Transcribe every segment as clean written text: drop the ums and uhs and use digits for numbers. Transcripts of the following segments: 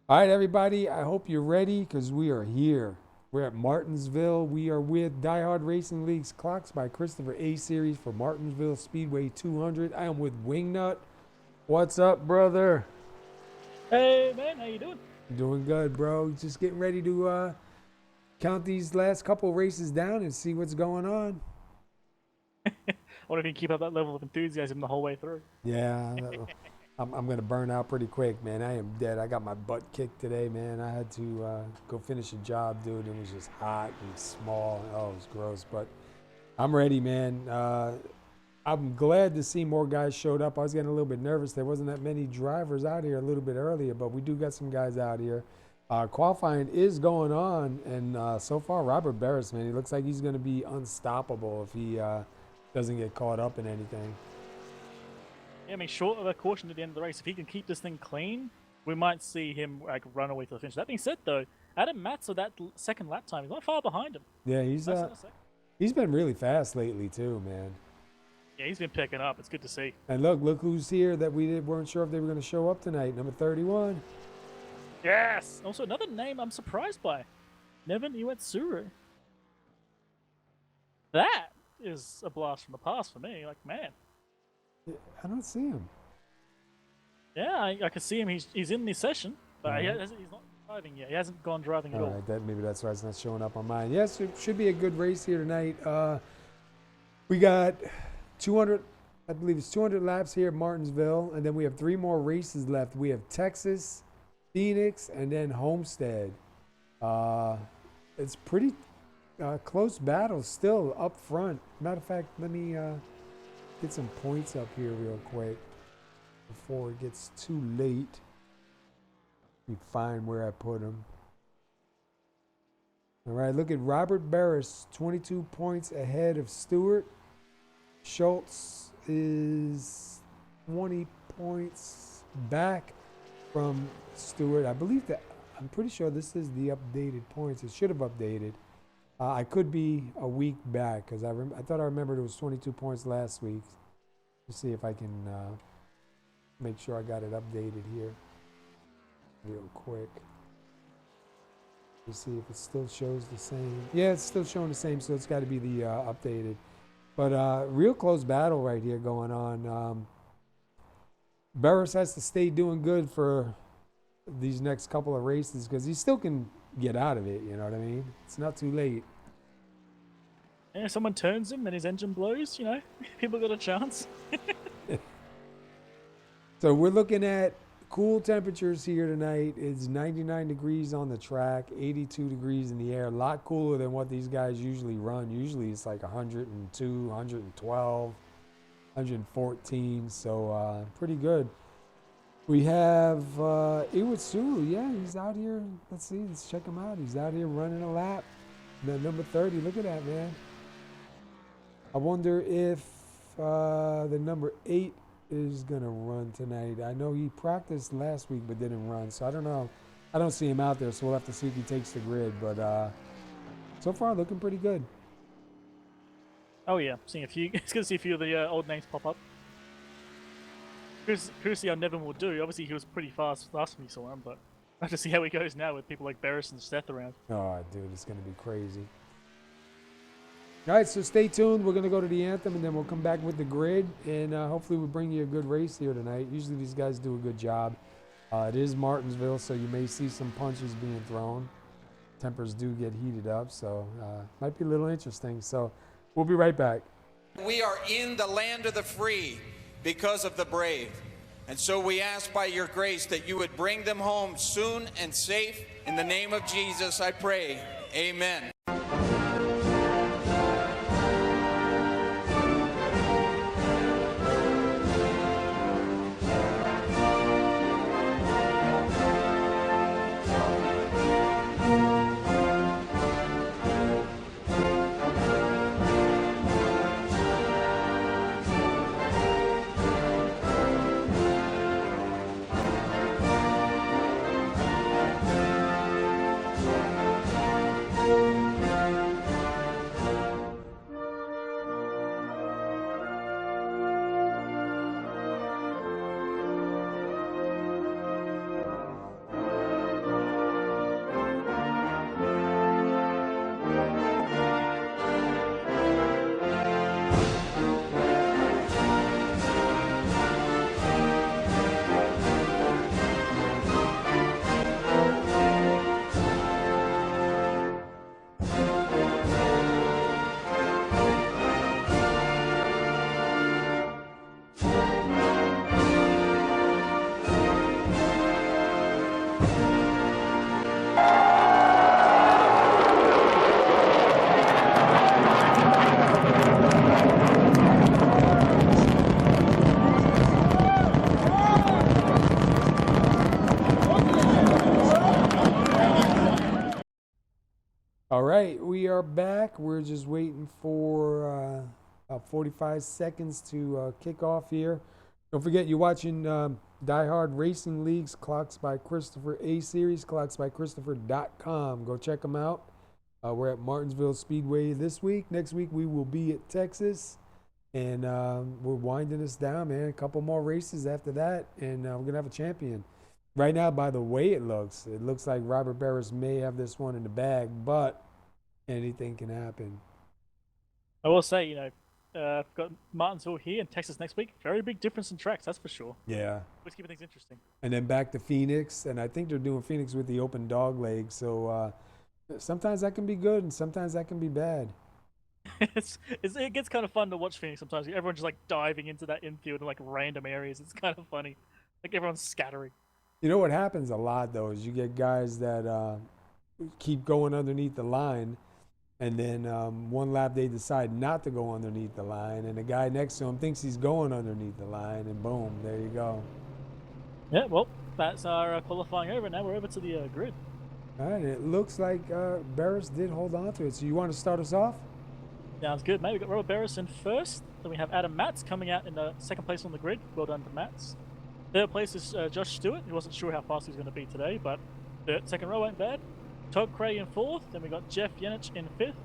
All right, everybody, I hope you're ready because we are here. We're at Martinsville. We are with DieHard Racing League's Clocks by Christopher A Series for Martinsville Speedway 200. I am with Wingnut. What's up, brother? Hey man, how you doing? Doing good, bro. Just getting ready to count these last couple races down and see what's going on. I wonder if you can keep up that level of enthusiasm the whole way through. Yeah, I'm going to burn out pretty quick, man. I am dead. I got my butt kicked today, man. I had to go finish a job, dude. It was just hot and small. Oh, it was gross. But I'm ready, man. I'm glad to see more guys showed up. I was getting a little bit nervous. There wasn't that many drivers out here a little bit earlier, but we do got some guys out here. Qualifying is going on, and so far, Robert Barris, man, he looks like he's going to be unstoppable if he doesn't get caught up in anything. Yeah, I mean, short of a caution at the end of the race, if he can keep this thing clean, we might see him like run away to the finish. That being said, though, Adam Matz with that second lap time, he's not far behind him. Yeah, he's been really fast lately too, man. Yeah, he's been picking up. It's good to see. And look who's here that we weren't sure if they were going to show up tonight. Number 31. Yes. Also, another name I'm surprised by, Nevin Iwetsuru. That is a blast from the past for me. Like, man. I don't see him. Yeah, I can see him. He's in this session, but he's not driving yet. He hasn't gone driving at all. Right, maybe that's why it's not showing up on mine. Yes, it should be a good race here tonight. We got 200, I believe it's 200 laps here at Martinsville, and then we have 3 more races left. We have Texas, Phoenix, and then Homestead. It's pretty close battle still up front. Matter of fact, let me get some points up here real quick before it gets too late. We find where I put them. All right, look at Robert Barris, 22 points ahead of Stewart. Schultz is 20 points back from Stewart. I believe that, I'm pretty sure this is the updated points. It should have updated. I could be a week back because I thought I remembered it was 22 points last week. Let's see if I can make sure I got it updated here real quick. Let's see if it still shows the same. Yeah, it's still showing the same, so it's got to be the updated. But real close battle right here going on. Barris has to stay doing good for these next couple of races because he still can get out of it, you know what I mean? It's not too late. Yeah, if someone turns him, then his engine blows, you know, people got a chance. So we're looking at cool temperatures here tonight. It's 99 degrees on the track, 82 degrees in the air. A lot cooler than what these guys usually run. Usually it's like 102, 112, 114. So pretty good. We have Iwetsuru. Yeah, he's out here. Let's see. Let's check him out. He's out here running a lap. The number 30. Look at that, man. I wonder if the number 8 is going to run tonight. I know he practiced last week but didn't run, so I don't know. I don't see him out there, so we'll have to see if he takes the grid. But so far, looking pretty good. Oh yeah, seeing a few. It's good to see a few of the old names pop up. Curious to see how Nevin will do. Obviously, he was pretty fast last time we saw him, but I have to see how he goes now with people like Barris and Seth around. Oh, dude, it's going to be crazy. All right, so stay tuned. We're going to go to the anthem, and then we'll come back with the grid, and hopefully we'll bring you a good race here tonight. Usually these guys do a good job. It is Martinsville, so you may see some punches being thrown. Tempers do get heated up, so might be a little interesting. So we'll be right back. We are in the land of the free because of the brave. And so we ask by your grace that you would bring them home soon and safe. In the name of Jesus, I pray. Amen. right, we are back. We're just waiting for 45 seconds to kick off here. Don't forget, you're watching Die Hard Racing League's Clocks by Christopher A Series, clocksbychristopher.com. Go check them out. We're at Martinsville Speedway this week. Next week, we will be at Texas. And we're winding us down, man. A couple more races after that, and we're going to have a champion. Right now, by the way it looks like Robert Barris may have this one in the bag, but anything can happen. I will say, I've got Martinsville here and Texas next week. Very big difference in tracks, that's for sure. Yeah. Let's keep things interesting. And then back to Phoenix, and I think they're doing Phoenix with the open dog leg, so sometimes that can be good and sometimes that can be bad. It gets kind of fun to watch Phoenix sometimes. Everyone's just like diving into that infield in like random areas. It's kind of funny. Like everyone's scattering. You know what happens a lot, though, is you get guys that keep going underneath the line, and then one lap they decide not to go underneath the line, and the guy next to him thinks he's going underneath the line, and boom, there you go. Yeah, well, that's our qualifying over. Now we're over to the grid. All right, it looks like Barris did hold on to it. So you want to start us off? Sounds good, mate. We've got Robert Barris in first. Then we have Adam Matz coming out in second place on the grid. Well done to Matz. Third place is Josh Stewart. He wasn't sure how fast he was going to be today, but the second row ain't bad. Todd Craig in fourth. Then we got Jeff Yenisch in fifth.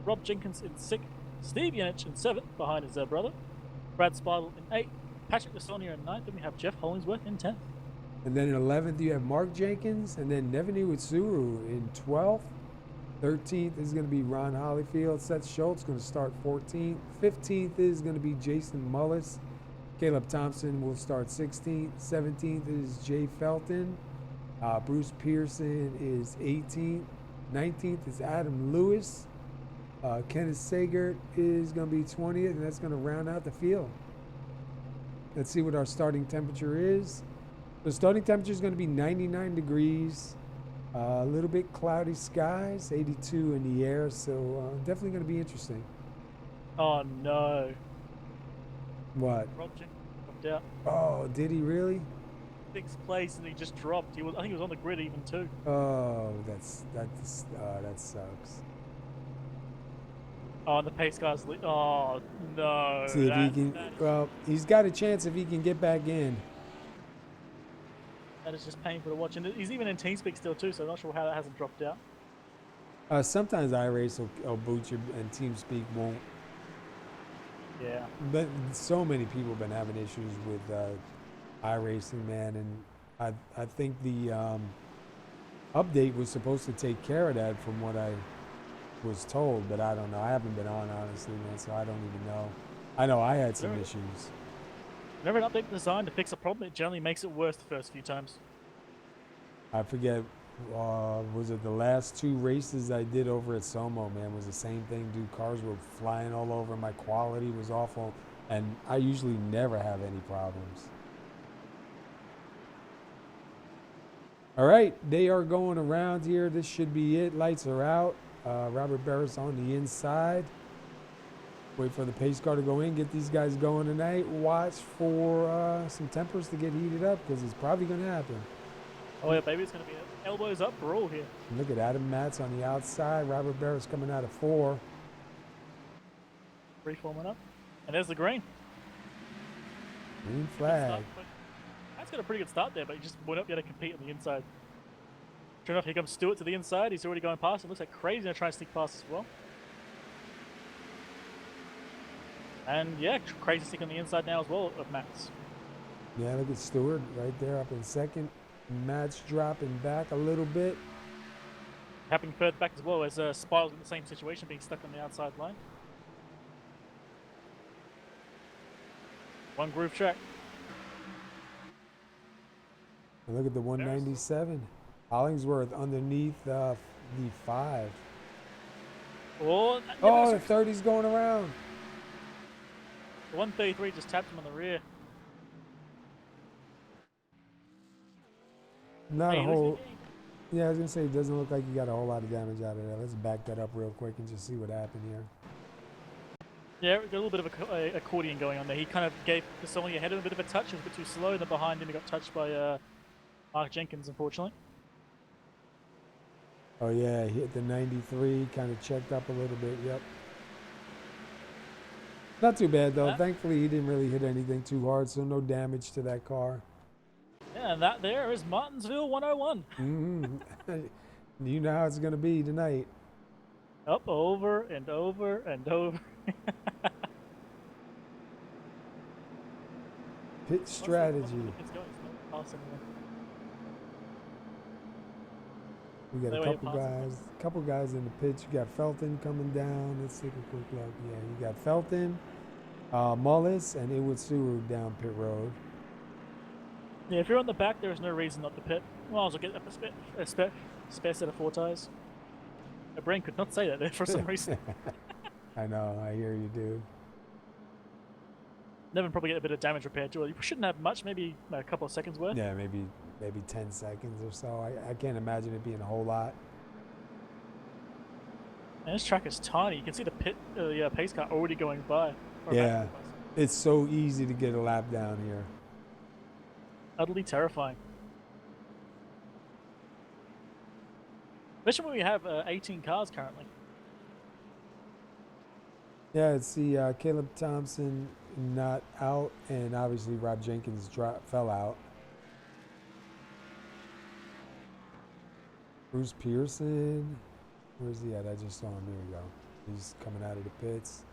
Rob Jenkins in sixth. Steve Yenisch in seventh, behind his brother. Brad Spidle in eighth. Patrick Lasonia in ninth. Then we have Jeff Hollingsworth in 10th. And then in 11th, you have Mark Jenkins. And then Nevin Utsuru in 12th. 13th is going to be Ron Hollyfield. Seth Schultz going to start 14th. 15th is going to be Jason Mullis. Caleb Thompson will start 16th. 17th is Jay Felton. Bruce Pearson is 18th. 19th is Adam Lewis. Kenneth Sagert is going to be 20th, and that's going to round out the field. Let's see what our starting temperature is. The starting temperature is going to be 99 degrees. A little bit cloudy skies, 82 in the air, so definitely going to be interesting. Oh no. What? Rob Jenkins dropped out. Oh, did he really? Sixth place and he just dropped. I think he was on the grid even too. Oh, that sucks. Oh, and the pace car's oh no. See if he can. Well, he's got a chance if he can get back in. That is just painful to watch, and he's even in TeamSpeak still too. So I'm not sure how that hasn't dropped out. Sometimes iRace will boot you and TeamSpeak won't. Yeah. But so many people have been having issues with iRacing, man, and I think the update was supposed to take care of that from what I was told, but I don't know. I haven't been on, honestly, man, so I don't even know. I know I had some issues. Whenever an update is designed to fix a problem, it generally makes it worse the first few times. I forget, was it the last two races I did over at Somo, man, was the same thing. Dude, cars were flying all over. My quality was awful, and I usually never have any problems. All right, they are going around here. This should be it. Lights are out. Robert Barris on the inside. Wait for the pace car to go in. Get these guys going tonight. Watch for some tempers to get heated up because it's probably going to happen. Oh yeah, baby, it's going to be an elbows up brawl here. Look at Adam Matz on the outside. Robert Barris coming out of 4. Reforming up. And there's the green. Green flag. That's got a pretty good start there, but he just went up yet to compete on the inside. Sure enough, here comes Stewart to the inside. He's already going past. It looks like Craig's going to try and sneak past as well. And yeah, Crazy stick on the inside now as well of Matt's. Yeah, look at Stewart right there up in second. Matt's dropping back a little bit. Happening further back as well as Spile's in the same situation, being stuck on the outside line. One groove track. And look at the 197. Hollingsworth underneath the 5. Oh, the 30's going around. The 133 just tapped him on the rear. Not a whole. Yeah, I was gonna say it doesn't look like you got a whole lot of damage out of there. Let's back that up real quick and just see what happened here. Yeah, got a little bit of a accordion going on there. He kind of gave Casoli ahead of him a bit of a touch. He was a bit too slow, and then behind him he got touched by Mark Jenkins, unfortunately. Oh yeah, he hit the 93, kind of checked up a little bit. Yep. Not too bad though. That, Thankfully, he didn't really hit anything too hard, so no damage to that car. yeah, and that there is Martinsville 101. You know how it's gonna be tonight. Up, over, and over, and over. Pit strategy. It's going past anyone. We got They a were couple guys in the pits. You got Felton coming down. Let's take a quick look. Yeah, you got Felton, Mullis, and Iwatsu down pit road. Yeah, if you're on the back, there is no reason not to pit. Well, I'll get up a spare set of 4 tires. My brain could not say that there for some reason. I know. I hear you, dude. Never probably get a bit of damage repaired. You shouldn't have much, maybe a couple of seconds worth. Yeah, maybe 10 seconds or so. I can't imagine it being a whole lot. And this track is tiny. You can see the pace car already going by. Yeah, it's so easy to get a lap down here. Utterly terrifying. Especially when we have 18 cars currently. Yeah, let's see, Caleb Thompson not out, and obviously Rob Jenkins fell out. Bruce Pearson, where's he at? I just saw him. Here we go. He's coming out of the pits.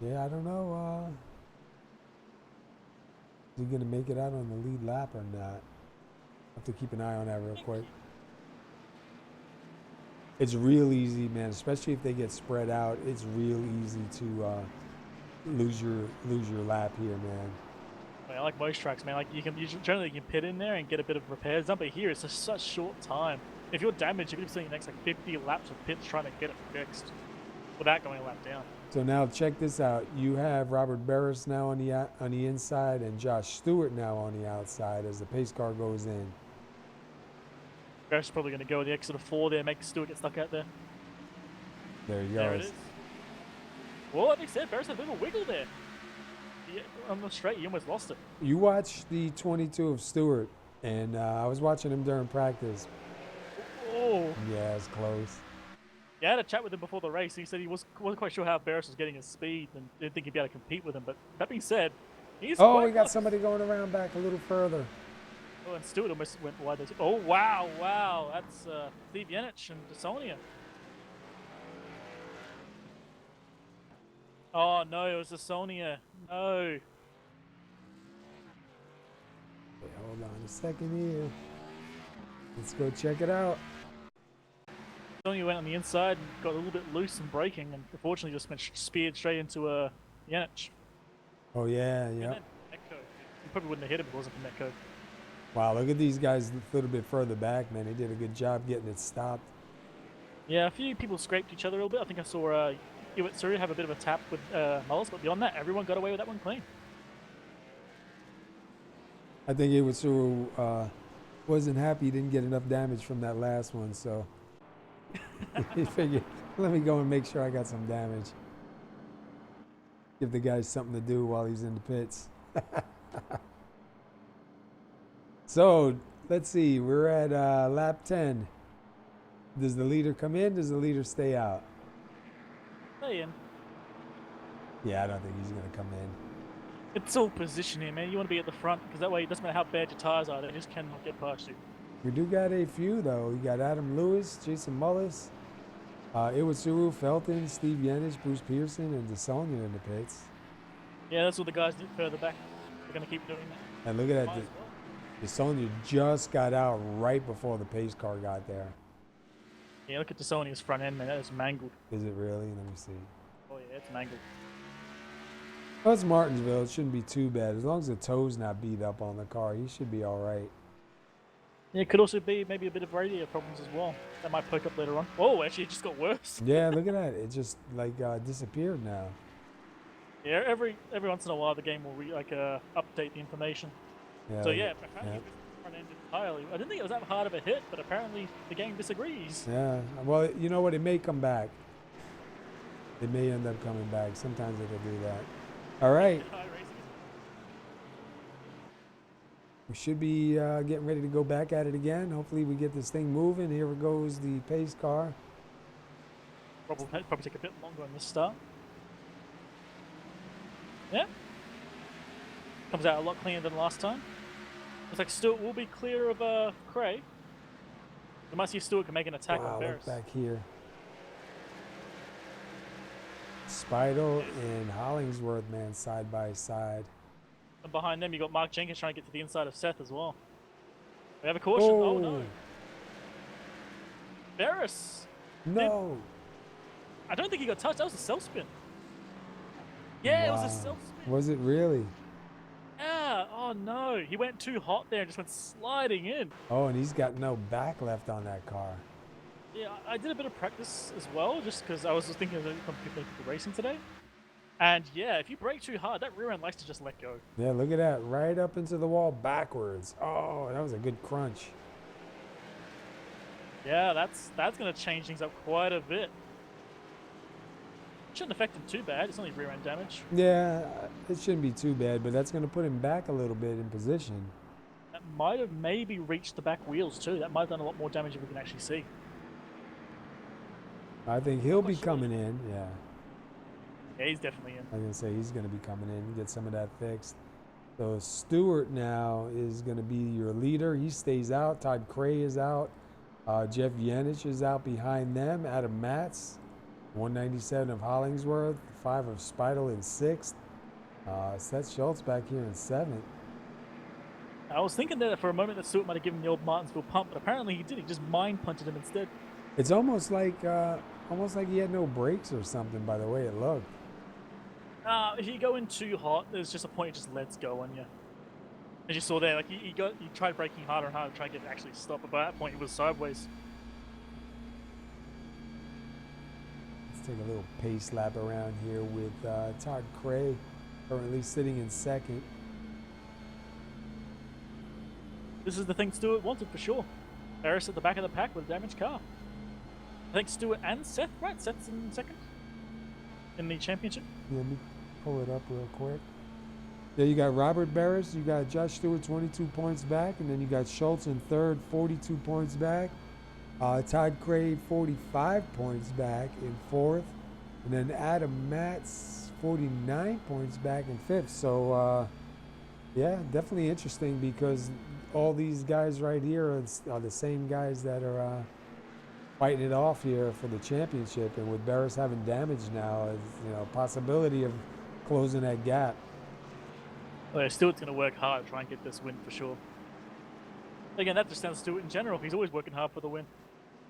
Yeah, I don't know. Is he gonna make it out on the lead lap or not? Have to keep an eye on that real quick. It's real easy, man. Especially if they get spread out, it's real easy to lose your lap here, man. I like most tracks, man. Like you generally pit in there and get a bit of repairs done, but here it's just such short time. If you're damaged, you're going to be spending the next like 50 laps of pits trying to get it fixed without going a lap down. So now check this out. You have Robert Barris now on the inside and Josh Stewart now on the outside as the pace car goes in. Barris is probably going to go with the exit of 4 there, make Stewart get stuck out there. There he goes. There it is. Well, like I said, Barris had a bit of a wiggle there. Yeah, on the straight, he almost lost it. You watched the 22 of Stewart, and I was watching him during practice. Oh. Yeah, it's close. Yeah, I had a chat with him before the race. He said he wasn't quite sure how Barris was getting his speed and didn't think he'd be able to compete with him. But that being said, he's we got somebody going around back a little further. Oh, and Stewart almost went wide. Oh, wow. That's Jeff Yenisch and Desonia. Oh, no, it was Desonia. No. Wait, hold on a second here. Let's go check it out. Desonia went on the inside and got a little bit loose and braking, and unfortunately just went speared straight into Yenisch. Oh, yeah. And then Netco. He probably wouldn't have hit him if it wasn't for Netco. Wow, look at these guys a little bit further back, man. They did a good job getting it stopped. Yeah, a few people scraped each other a little bit. I think I saw Iwatsu have a bit of a tap with Mullis, but beyond that, everyone got away with that one clean. I think Iwatsu wasn't happy he didn't get enough damage from that last one, so he figured, let me go and make sure I got some damage. Give the guy something to do while he's in the pits. So, let's see. We're at lap 10. Does the leader come in? Does the leader stay out? Stay in. Yeah, I don't think he's going to come in. It's all positioning, man. You want to be at the front because that way it doesn't matter how bad your tires are, they just cannot get past you. We do got a few, though. You got Adam Lewis, Jason Mullis, Iwatsu, Felton, Steve Yenisch, Bruce Pearson, and Desonia in the pits. Yeah, that's what the guys did further back. They're going to keep doing that. And look at that. Desonia just got out right before the pace car got there. Yeah, look at Desonia's front end, man. That is mangled. Is it really? Let me see. Oh, yeah, it's mangled. Well, it's Martinsville. It shouldn't be too bad. As long as the toe's not beat up on the car, he should be all right. Yeah, it could also be maybe a bit of radio problems as well. That might poke up later on. Oh, actually, it just got worse. Yeah, look at that. It just, disappeared now. Yeah, every once in a while, the game will update the information. Yeah, So yeah, apparently it was front end entirely. I didn't think it was that hard of a hit, but apparently the game disagrees. Yeah. Well, you know what? It may come back. It may end up coming back. Sometimes it'll do that. All right. We should be getting ready to go back at it again. Hopefully we get this thing moving. Here goes the pace car. Probably take a bit longer on this start. Yeah. Comes out a lot cleaner than last time. Looks like Stewart will be clear of Cray. We might see if Stewart can make an attack on Wow, Ferris. look back here. Speidel and Hollingsworth, man, side by side. And behind them, you got Mark Jenkins trying to get to the inside of Seth as well. We have a caution. Oh no. Ferris. No. I don't think he got touched. That was a self spin. Yeah, Wow. it was a self spin. Was it really? Yeah. Oh no. He went too hot there and just went sliding in. Oh, and he's got no back left on that car. Yeah, I did a bit of practice as well, just because I was just thinking of people racing today. And yeah, if you brake too hard, that rear end likes to just let go. Yeah, look at that. Right up into the wall backwards. Oh, that was a good crunch. Yeah, that's going to change things up quite a bit. Shouldn't affect him too bad. It's only rear end damage. Yeah, it shouldn't be too bad, but that's going to put him back a little bit in position. That might have maybe reached the back wheels too. That might have done a lot more damage than we can actually see. I think he'll be coming in, yeah. Yeah, he's definitely in. I was going to say he's going to be coming in, get some of that fixed. So Stewart now is going to be your leader. He stays out. Todd Cray is out. Jeff Yenisch is out behind them. Adam Matz, 197 of Hollingsworth, 5 of Speidel in 6th. Seth Schultz back here in 7th. I was thinking that for a moment that Stewart might have given the old Martinsville pump, but apparently he did. He just mind punted him instead. It's almost like he had no brakes or something by the way it looked. If you go in too hot, there's just a point it just lets go on you. As you saw there, like he tried braking harder and harder to try to get it to actually stop, but by that point it was sideways. Let's take a little pace lap around here with Todd Cray currently sitting in 2nd. This is the thing Stewart wanted for sure. Ferris at the back of the pack with a damaged car. I think Stewart and Seth, right? Seth's in 2nd in the championship. Let me pull it up real quick. Yeah, you got Robert Barris, you got Josh Stewart 22 points back, and then you got Schultz in 3rd, 42 points back. Todd Cray 45 points back in 4th, and then Adam Matz 49 points back in 5th. So yeah, definitely interesting because all these guys right here are the same guys that are fighting it off here for the championship, and with Barris having damage now, possibility of closing that gap. Well, yeah, Stewart's going to work hard to try and get this win for sure. Again, that just sounds Stewart in general. He's always working hard for the win.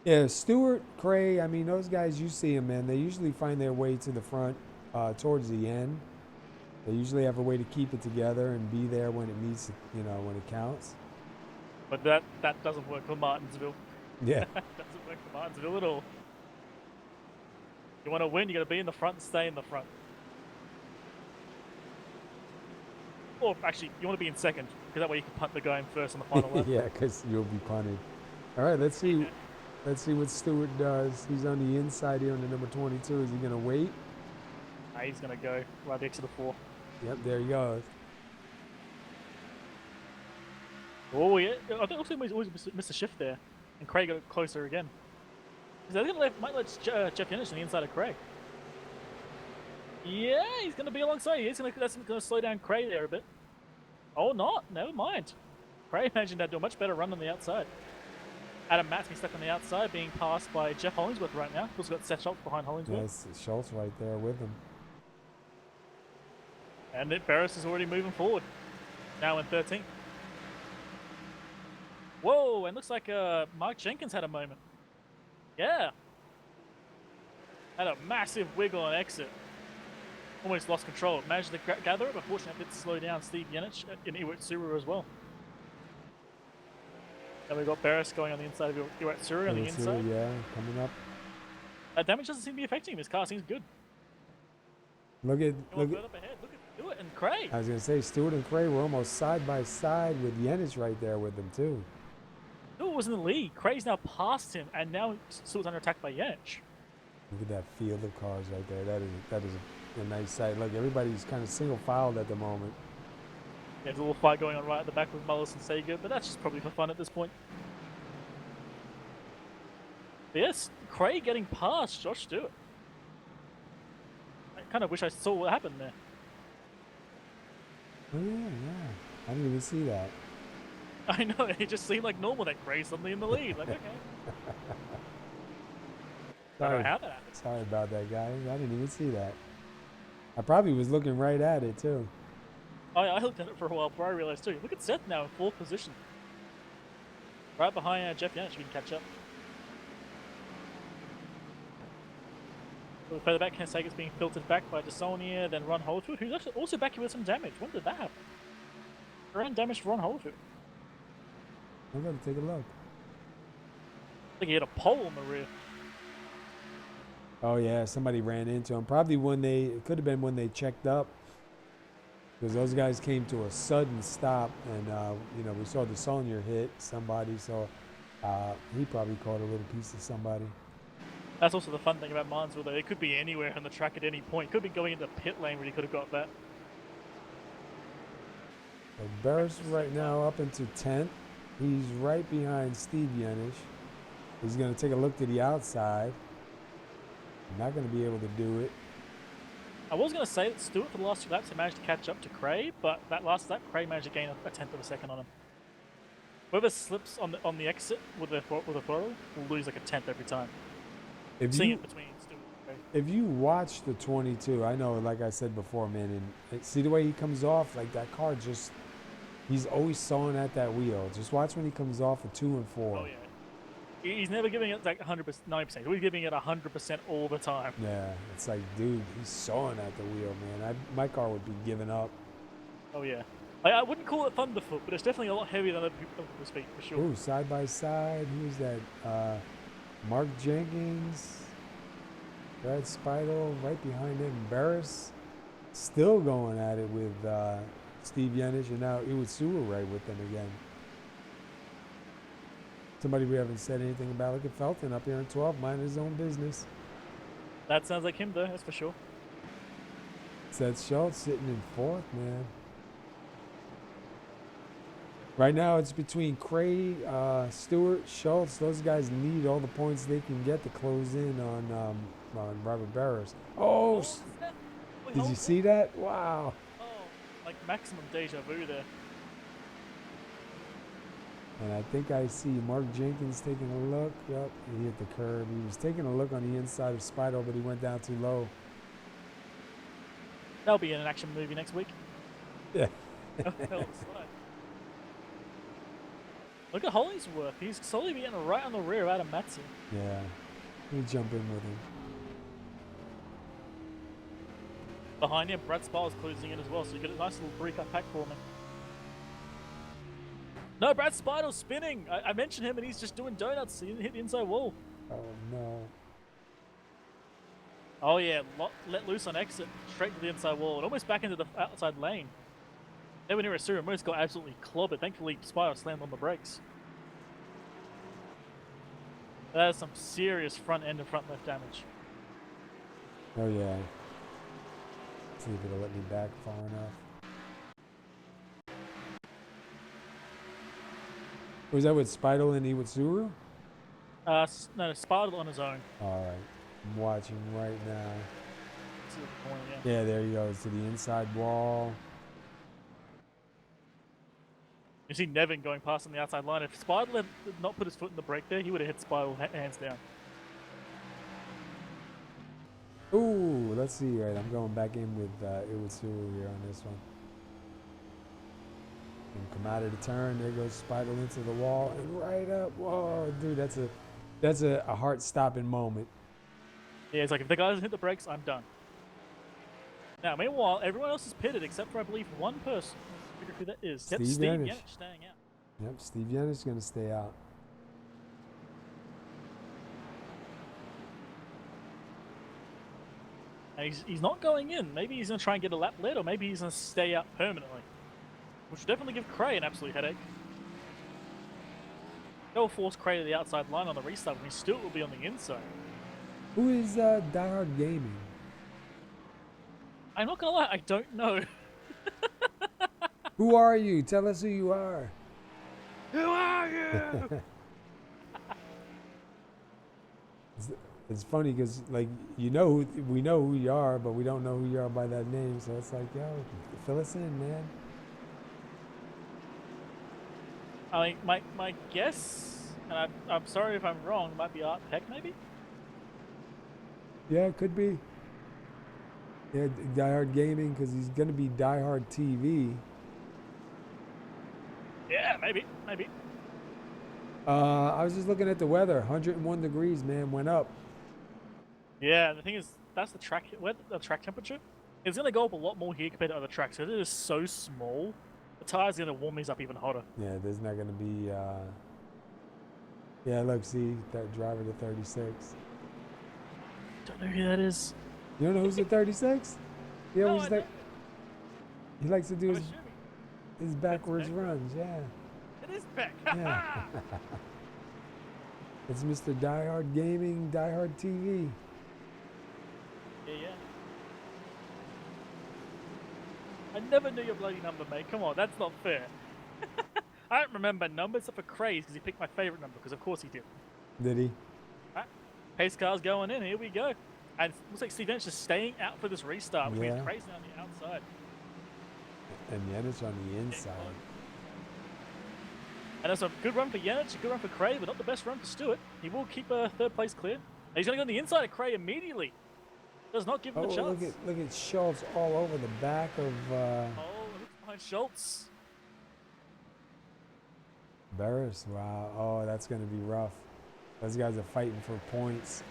Yeah, Stewart, Cray, I mean, those guys, you see them, man. They usually find their way to the front towards the end. They usually have a way to keep it together and be there when it needs, when it counts. But that doesn't work for Martinsville. Yeah. Doesn't work for Martinsville at all. You want to win, you got to be in the front and stay in the front. Or actually, you want to be in 2nd, because that way you can punt the guy in 1st on the final lap. Yeah, because you'll be punted. All right, let's see. Let's see what Stewart does. He's on the inside here on the number 22. Is he going to wait? Nah, he's going to go right next to the 4. Yep, there he goes. Oh, yeah. I think also he always missed a shift there. And Craig got closer again. I think might let Jeff Yenisch on the inside of Craig. Yeah, he's going to be alongside. That's going to slow down Craig there a bit. Oh, not. Never mind. Craig imagined that do a much better run on the outside. Adam Matz be stuck on the outside, being passed by Jeff Hollingsworth right now. Also got Seth Schultz behind Hollingsworth. Yes, Schultz right there with him. And Barris is already moving forward. Now in 13th. Whoa, and looks like Mark Jenkins had a moment. Yeah. Had a massive wiggle on exit. Almost lost control. Managed to gather it, but fortunately it did slow down Steve Yenisch in Iwatsuru as well. And we've got Barris going on the inside of Iwatsuru on the inside. Yeah, coming up. Damage doesn't seem to be affecting him. His car seems good. Look at Up ahead. Look at Stewart and Craig. I was gonna say Stewart and Cray were almost side by side with Yenisch right there with them too. Stewart was in the lead. Cray's now past him, and now Stewart's under attack by Yenisch. Look at that field of cars right there. That is a nice sight. Look, everybody's kind of single filed at the moment. There's a little fight going on right at the back with Mullis and Sega, but that's just probably for fun at this point. But yes, Craig getting past Josh Stewart. I kind of wish I saw what happened there. Oh yeah. I didn't even see that. I know, it just seemed like normal that Craig suddenly in the lead. Like, okay. I don't know how that happened. Sorry about that, guys. I didn't even see that. I probably was looking right at it too. I looked at it for a while before I realized too. Look at Seth now in 4th position. Right behind Jeff Yenisch, we can catch up. Further back, Sega's being filtered back by Desaulnier, then Ron Holdfield, who's actually also back here with some damage. When did that happen? Around damage to Ron Holdfield. I'm gonna take a look. I think he hit a pole in the rear. Oh yeah, somebody ran into him. Probably when it could have been when they checked up, because those guys came to a sudden stop, and you know, we saw the Desaulnier hit somebody, so he probably caught a little piece of somebody. That's also the fun thing about Martinsville, though. It could be anywhere on the track at any point. Could be going into pit lane where he could have got that. So Barris right now up into 10th. He's right behind Steve Yenisch. He's going to take a look to the outside. Not going to be able to do it. I was going to say that Stewart for the last 2 laps he managed to catch up to Craig, but that last lap Craig managed to gain a 1/10 of a second on him. Whoever slips on the exit with a throttle will lose like a 1/10 every time. Seeing it between Stewart and Craig. If you watch the 22, I know, like I said before, man, and see the way he comes off, like that car just, he's always sawing at that wheel. Just watch when he comes off of 2 and 4. Oh yeah. He's never giving it like 100%, 90%. He's giving it 100% all the time. Yeah, it's like, dude, he's sawing at the wheel, man. My car would be giving up. Oh yeah. I wouldn't call it Thunderfoot, but it's definitely a lot heavier than other people's feet, for sure. Ooh, side by side. Who's that? Mark Jenkins, Brad Speidel, right behind him. Barris still going at it with Steve Yenisch, and now Iwatsuwa right with them again. Somebody we haven't said anything about. Look at Felton up here in 12, minding his own business. That sounds like him, though, that's for sure. Seth Schultz sitting in 4th, man. Right now, it's between Craig, Stewart, Schultz. Those guys need all the points they can get to close in on Robert Barris. Oh, did you see that? Wow. Oh, like maximum deja vu there. And I think I see Mark Jenkins taking a look. Yep, he hit the curb. He was taking a look on the inside of Speidel, but he went down too low. That'll be in an action movie next week. Yeah. Look at Hollingsworth. He's slowly getting right on the rear of Adam Matson. Yeah. Let me jump in with him. Behind him, Brad Spile's closing in as well, so you get a nice little three-cut pack for me. No, Brad Spidel's spinning! I mentioned him and he's just doing donuts. He hit the inside wall. Oh, no. Oh yeah, let loose on exit, straight to the inside wall, and almost back into the outside lane. They were near a Suru, almost got absolutely clobbered. Thankfully, Spire slammed on the brakes. That is some serious front end and front left damage. Oh, yeah. See if it'll let me back far enough. Was that with Speidel and Iwatsuwa? No, Spire on his own. All right. I'm watching right now. To the corner, yeah. Yeah, there he goes to the inside wall. You see Nevin going past on the outside line. If Spidel had not put his foot in the brake there, he would have hit Spidel hands down. Ooh, let's see. Right, I'm going back in with Iwatsuwa here on this one. And come out of the turn. There goes Spidel into the wall and right up. Whoa, dude, that's a heart-stopping moment. Yeah, it's like if the guy doesn't hit the brakes, I'm done. Now, meanwhile, everyone else is pitted except for I believe one person. I figure who that is. Steve Yenisch. Yenisch staying out. Yep, Steve Yenisch is going to stay out. And he's not going in. Maybe he's going to try and get a lap lead, or maybe he's going to stay out permanently. Which would definitely give Cray an absolute headache. They'll force Cray to the outside line on the restart when he still will be on the inside. Who is DieHard Gaming? I'm not going to lie, I don't know. Who are you? Tell us who you are. Who are you? It's funny because, like, we know who you are, but we don't know who you are by that name. So it's like, yo, fill us in, man. I mean, my guess, and I'm sorry if I'm wrong, might be Art Peck, maybe? Yeah, it could be. Yeah, DieHard Gaming, because he's going to be DieHard TV. Yeah, maybe. I was just looking at the weather. 101 degrees, man, went up. Yeah, the thing is, that's the track. Where the track temperature? It's gonna go up a lot more here compared to other tracks. Because it is so small, the tire's gonna warm these up even hotter. Yeah, there's not going to be. Yeah, look, see that driver to 36. Don't know who that is. You don't know who's the 36? He No, always I don't. he likes to do I'm his assuming. backwards Peck. runs. Yeah, It is Peck. yeah. It's Mr. DieHard Gaming, DieHard TV. Yeah. I never knew your bloody number, mate. Come on, that's not fair. I don't remember numbers except for Craze because he picked my favorite number, because of course he did. Did he? Right. Pace car's going in, here we go. And it looks like Steve Yenisch is staying out for this restart, which means Craze on the outside. And Yenisch on the inside. And that's a good run for Yenisch, a good run for Cray, but not the best run for Stewart. He will keep third place clear. And he's going to go on the inside of Cray immediately. Does not give him a chance. Look at Schultz all over the back of Oh, looks behind Schultz. Barris. Wow. Oh, that's going to be rough. Those guys are fighting for points.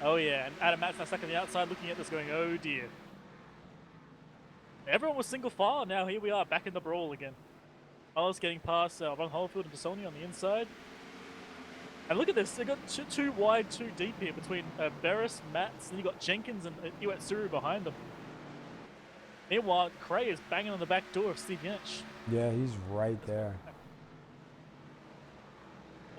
Oh yeah, and Adam Matt's now stuck on the outside looking at this going, oh dear. Everyone was single file, now here we are, back in the brawl again. Miles getting past Von Holyfield and Tassoni on the inside. And look at this, they got two wide, two deep here between Barris, Matz, and you got Jenkins and Iwatsuru behind them. Meanwhile, Cray is banging on the back door of Steve Yenisch. Yeah, he's right there.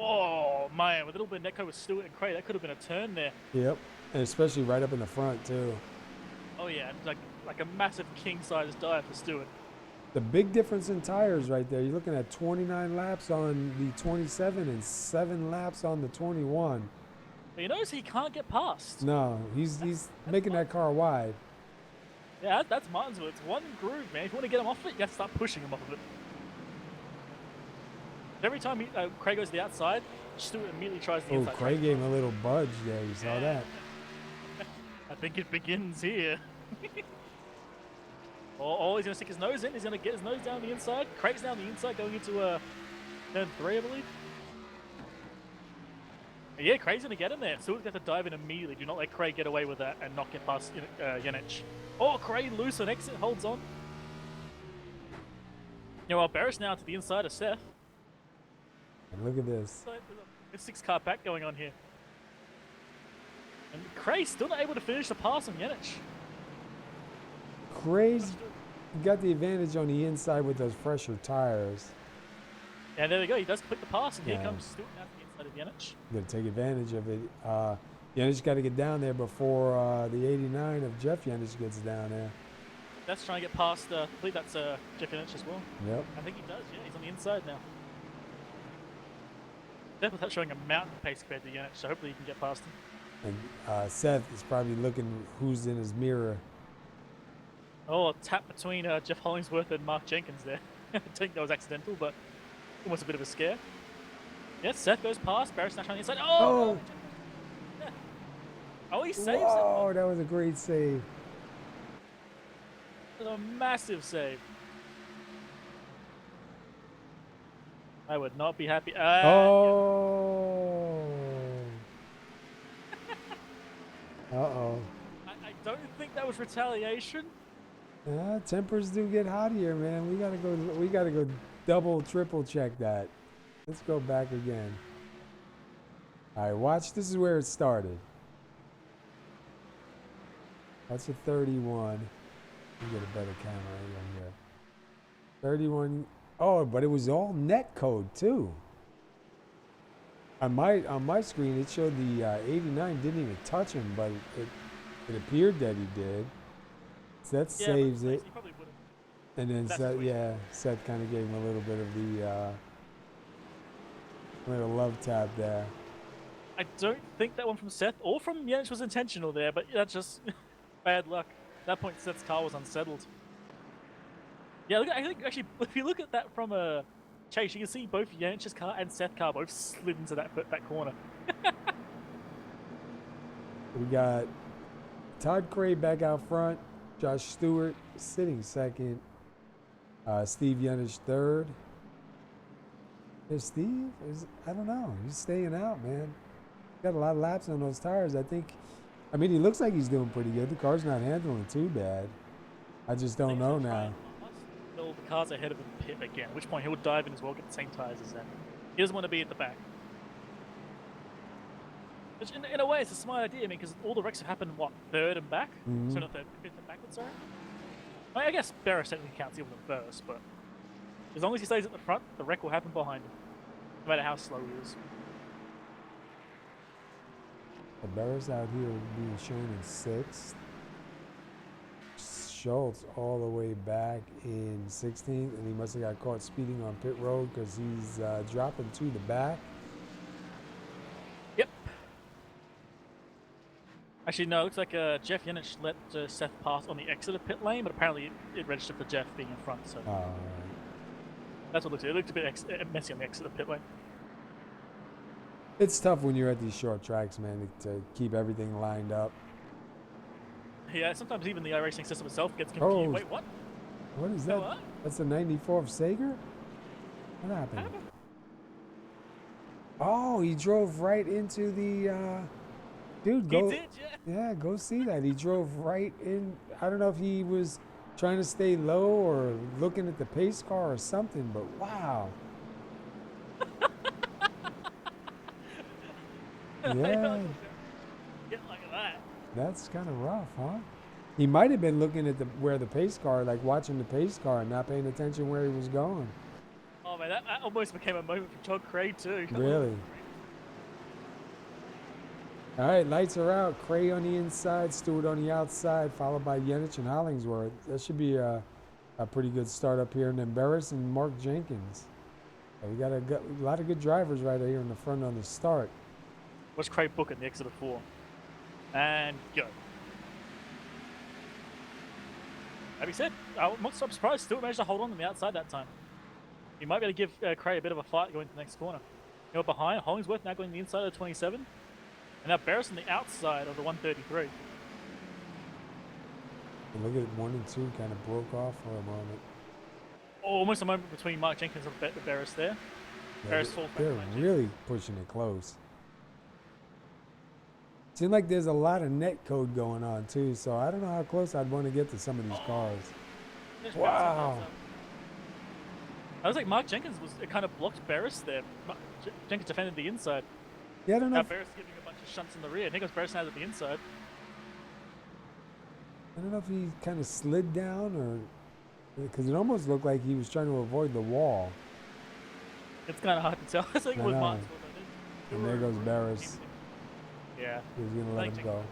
Oh man, with a little bit of netcode with Stewart and Cray, that could have been a turn there. Yep, and especially right up in the front too. Oh yeah, like a massive king-size dive for Stewart. The big difference in tires right there. You're looking at 29 laps on the 27 and 7 laps on the 21. But you notice he can't get past. No, he's making that car wide. Yeah, that's Martinsville. It's one groove, man. If you want to get him off it, you have to start pushing him off of it. Every time Craig goes to the outside, Stewart immediately tries the inside. Oh, Craig gave him a little budge there. You saw that? I think it begins here. Oh, he's going to stick his nose in. He's going to get his nose down the inside. Craig's down the inside going into turn 3, I believe. And yeah, Craig's going to get in there. Stewart's got to dive in immediately. Do not let Craig get away with that and not get past Yenisch. Oh, Craig loose on exit, holds on. You know, Barris now to the inside of Seth. And look at this. There's a 6-car pack going on here. And Craig still not able to finish the pass on Yenisch. Craig's got the advantage on the inside with those fresher tires. And there we go. He does click the pass, and here comes Stewart now to the inside of Yenisch. Got to take advantage of it. Yenisch got to get down there before the 89 of Jeff Yenisch gets down there. That's trying to get past, I believe that's Jeff Yenisch as well. Yep. I think he does, yeah. He's on the inside now. Definitely showing a mountain pace compared to Yenisch, so hopefully he can get past him. And Seth is probably looking who's in his mirror. Oh, a tap between Jeff Hollingsworth and Mark Jenkins there. I think that was accidental, but almost a bit of a scare. Yeah, Seth goes past. Barris now trying the inside. Oh! Yeah. Oh, he saves it. Oh, that was a great save. That was a massive save. I would not be happy. Oh. Uh-oh. I don't think that was retaliation. Tempers do get hot here, man. We gotta go double, triple check that. Let's go back again. All right, watch. This is where it started. That's a 31. Let me get a better camera angle here. 31. Oh, but it was all net code too. On my screen, it showed the 89 didn't even touch him, but it appeared that he did. So that saves it. He probably would And then That's Seth, sweet. yeah, Seth kind of gave him a little bit of the little love tap there. I don't think that one from Seth or from Yenisch was intentional there, but that's just bad luck. At that point, Seth's car was unsettled. Yeah, look, I think actually, if you look at that from a chase, you can see both Yenisch's car and Seth's car both slid into that corner. We got Todd Cray back out front, Josh Stewart sitting second, Steve Yenisch third. Is Steve? I don't know. He's staying out, man. Got a lot of laps on those tires. I mean, he looks like he's doing pretty good. The car's not handling too bad. I just don't know now. Until the car's ahead of him pit again, at which point he'll dive in as well, get the same tires as them. He doesn't want to be at the back. Which, in a way, it's a smart idea, I mean, because all the wrecks have happened, what, third and back? Mhm. So not third, fifth and backwards, sorry? I guess Barris technically counts even than first, but as long as he stays at the front, the wreck will happen behind him, no matter how slow he is. The Barris out here being shown in sixth. Schultz all the way back in 16th, and he must have got caught speeding on pit road because he's dropping to the back. Yep. Actually, no, it looks like Jeff Yenisch let Seth pass on the exit of pit lane, but apparently it registered for Jeff being in front, so that's what it looks like. It looked a bit messy on the exit of pit lane. It's tough when you're at these short tracks, man, to keep everything lined up. Yeah, sometimes even the iRacing system itself gets confused. Oh. Wait, what? What is that? What? That's a 94 Sager? What happened? Oh, he drove right into the dude, go. He did, yeah. Yeah, go see that. He drove right in. I don't know if he was trying to stay low or looking at the pace car or something, but wow. Yeah, Yeah, like that. that's kind of rough, huh? He might have been looking at where the pace car, like watching the pace car and not paying attention where he was going. Oh man, that almost became a moment for Todd Cray too. Really? All right, lights are out. Cray on the inside, Stewart on the outside, followed by Yenisch and Hollingsworth. That should be a pretty good start up here. And then Barris and Mark Jenkins. So we got a lot of good drivers right here in the front on the start. What's Cray booking the exit of 4? And go. That being said, I'm not so surprised Stewart managed to hold on the outside that time. He might be able to give Cray a bit of a fight going to the next corner. You know, behind, Hollingsworth now going the inside of the 27. And now Barris on the outside of the 133. And look at 1 and 2 kind of broke off for a moment. Almost a moment between Mark Jenkins and Barris there. Yeah, Barris full they're really pushing it close. Seems like there's a lot of net code going on too, so I don't know how close I'd want to get to some of these cars. Wow. I was like, Mark Jenkins it kind of blocked Barris there. Jenkins defended the inside. Yeah, I don't know. Now Barris giving a bunch of shunts in the rear. Nicholas Barris now at the inside. I don't know if he kind of slid down or because it almost looked like he was trying to avoid the wall. It's kind of hard to tell. I think it was Martinsville. And there goes Barris. Yeah. He's gonna let him go.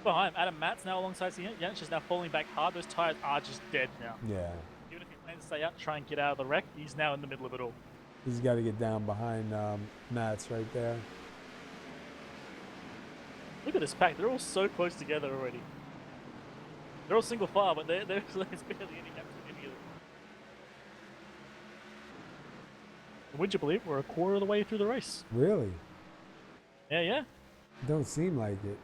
Behind Adam Matz now alongside Yenisch is now falling back hard. Those tires are just dead now. Yeah. Even if he plans to stay out, try and get out of the wreck, he's now in the middle of it all. He's got to get down behind Mats right there. Look at this pack. They're all so close together already. They're all single file, but there's barely any gaps between any of them. Would you believe we're a quarter of the way through the race? Really? Yeah. Don't seem like it.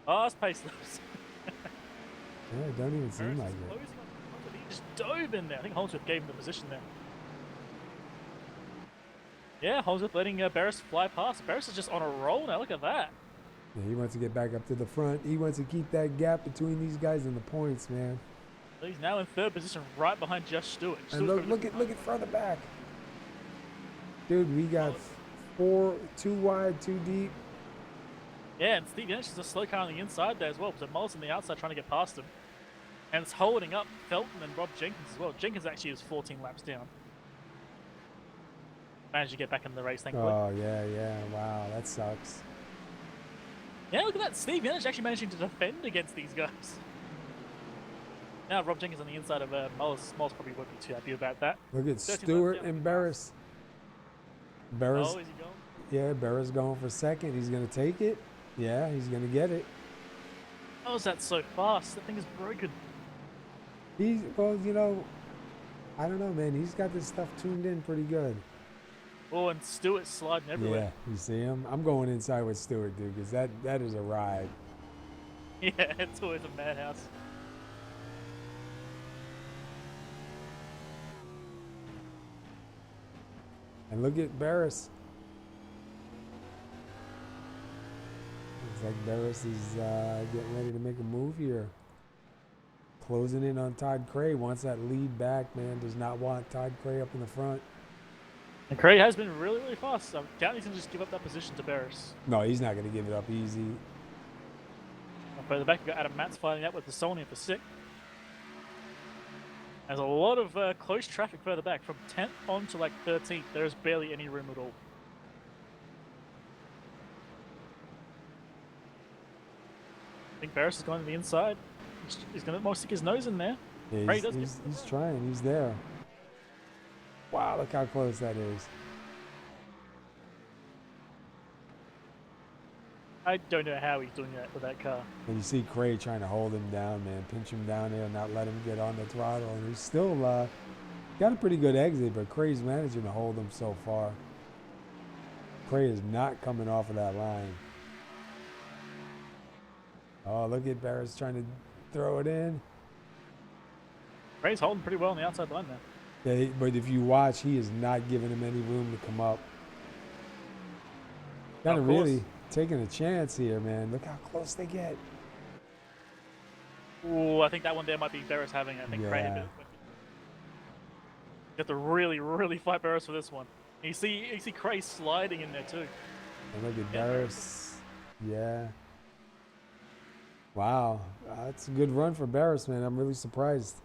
Oh, it's paceless. Yeah, it don't even seem like it. He just dove in there. I think Holmesworth gave him the position there. Yeah, Holmesworth letting Barris fly past. Barris is just on a roll now. Look at that. Yeah, he wants to get back up to the front. He wants to keep that gap between these guys and the points, man. So he's now in third position, right behind Jeff Stewart. And look at further back. Dude, we got 4, 2 wide, 2 deep. Yeah, and Steve Yenisch is a slow car on the inside there as well. So Mullis on the outside trying to get past him. And it's holding up Felton and Rob Jenkins as well. Jenkins actually is 14 laps down. Managed to get back in the race, thankfully. Oh, yeah. Wow, that sucks. Yeah, look at that. Steve Yenisch actually managing to defend against these guys. Now Rob Jenkins on the inside of Moles. Moles probably won't be too happy about that. Look at 13 Stewart laps down, and pretty Barris. Barris, Oh, is he going? yeah, Barris going for second. He's gonna take it. Yeah, he's gonna get it. How is that so fast? That thing is broken. Well, you know, I don't know, man. He's got this stuff tuned in pretty good. Oh, and Stewart's sliding everywhere. Yeah, you see him? I'm going inside with Stewart, dude, because that is a ride. Yeah, it's always a madhouse. And look at Barris. Looks like Barris is getting ready to make a move here. Closing in on Todd Cray. Wants that lead back, man. Does not want Todd Cray up in the front. And Cray has been really, really fast. So Downey's going to just give up that position to Barris. No, he's not going to give it up easy. And further back, we've got Adam Matz fighting out with the Sony for 6th. There's a lot of close traffic further back. From 10th on to like 13th, there's barely any room at all. I think Barris is going to the inside. He's going to almost stick his nose in there. Yeah, he's trying. He's there. Wow, look how close that is. I don't know how he's doing that with that car. And you see Cray trying to hold him down, man. Pinch him down there and not let him get on the throttle. And he's still got a pretty good exit, but Cray's managing to hold him so far. Cray is not coming off of that line. Oh, look at Barris trying to throw it in. Cray's holding pretty well on the outside line now. Yeah, but if you watch, he is not giving him any room to come up. Kind of really taking a chance here, man. Look how close they get. Ooh, I think that one there might be Barris having it. I think Cray had it. You have to really, really fight Barris for this one. And you see Cray sliding in there too. And look at Barris. Yeah. Wow. That's a good run for Barris, man. I'm really surprised.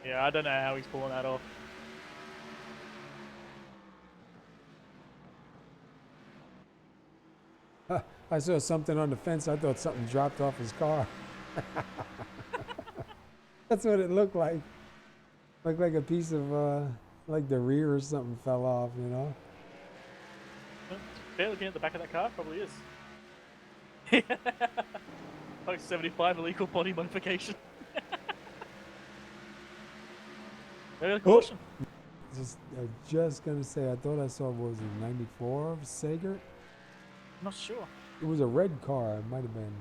Yeah, I don't know how he's pulling that off. I saw something on the fence. I thought something dropped off his car. That's what it looked like. Looked like a piece of, like the rear or something fell off, you know? Barely looking at the back of that car, probably is. Post 75 illegal body modification. Maybe a caution. Just gonna say, I thought I saw, what was it, 94 of Sager? I'm not sure. It was a red car. It might have been.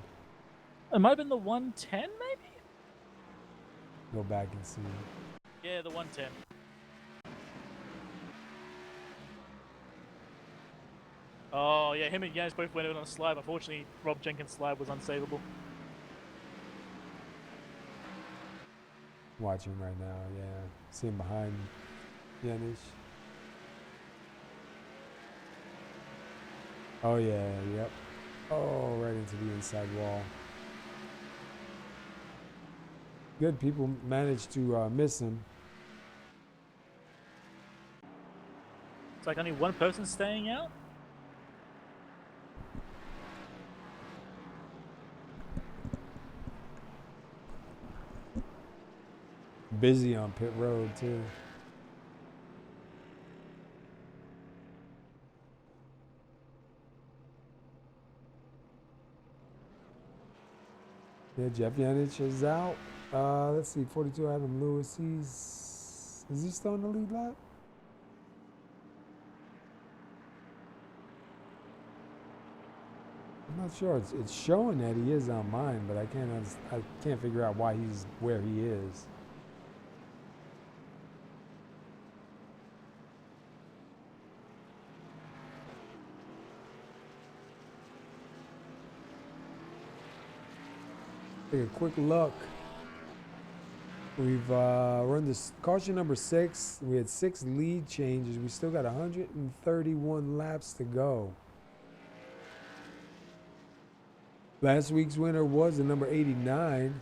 It might have been the 110, maybe? Go back and see. Yeah, the 110. Oh, yeah, him and Yaz both went out on a slide. Unfortunately, Rob Jenkins' slide was unsavable. Watching right now, yeah. See him behind Yenisch. Oh, yeah, yep. Oh, right into the inside wall. Good, people managed to miss him. It's like only one person staying out? Busy on pit road, too. Yeah, Jeff Yenisch is out. Let's see, 42 Adam Lewis. Is he still in the lead lap? I'm not sure. It's showing that he is on mine, but I can't figure out why he's where he is. Take a quick look. We've run this caution number 6. We had 6 lead changes. We still got 131 laps to go. Last week's winner was the number 89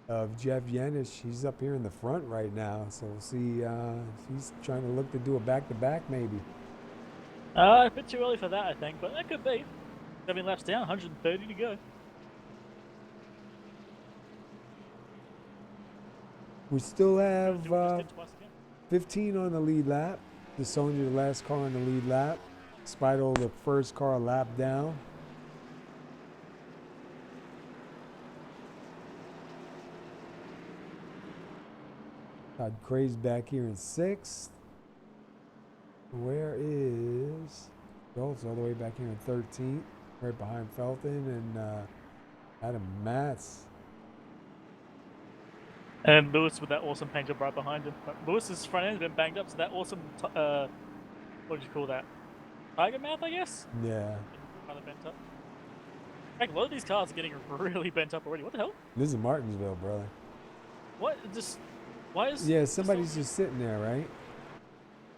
of Jeff Yenisch. He's up here in the front right now, so we'll see if he's trying to look to do a back-to-back maybe. A bit too early for that, I think, but that could be. 7 laps down, 130 to go. We still Do have what we just did twice again. 15 on the lead lap. DeSonia, the last car on the lead lap. Spido, the first car lap down. Todd Cray's back here in 6th. Where is Schultz all the way back here in 13th, right behind Felton and Adam Matz. And Lewis with that awesome paint job right behind him. But Lewis's front end's been banged up, so that awesome, what did you call that? Tiger mouth, I guess? Yeah. Kind of bent up. Heck, a lot of these cars are getting really bent up already. What the hell? This is Martinsville, brother. What? Just, why is... Yeah, somebody's just sitting there, right?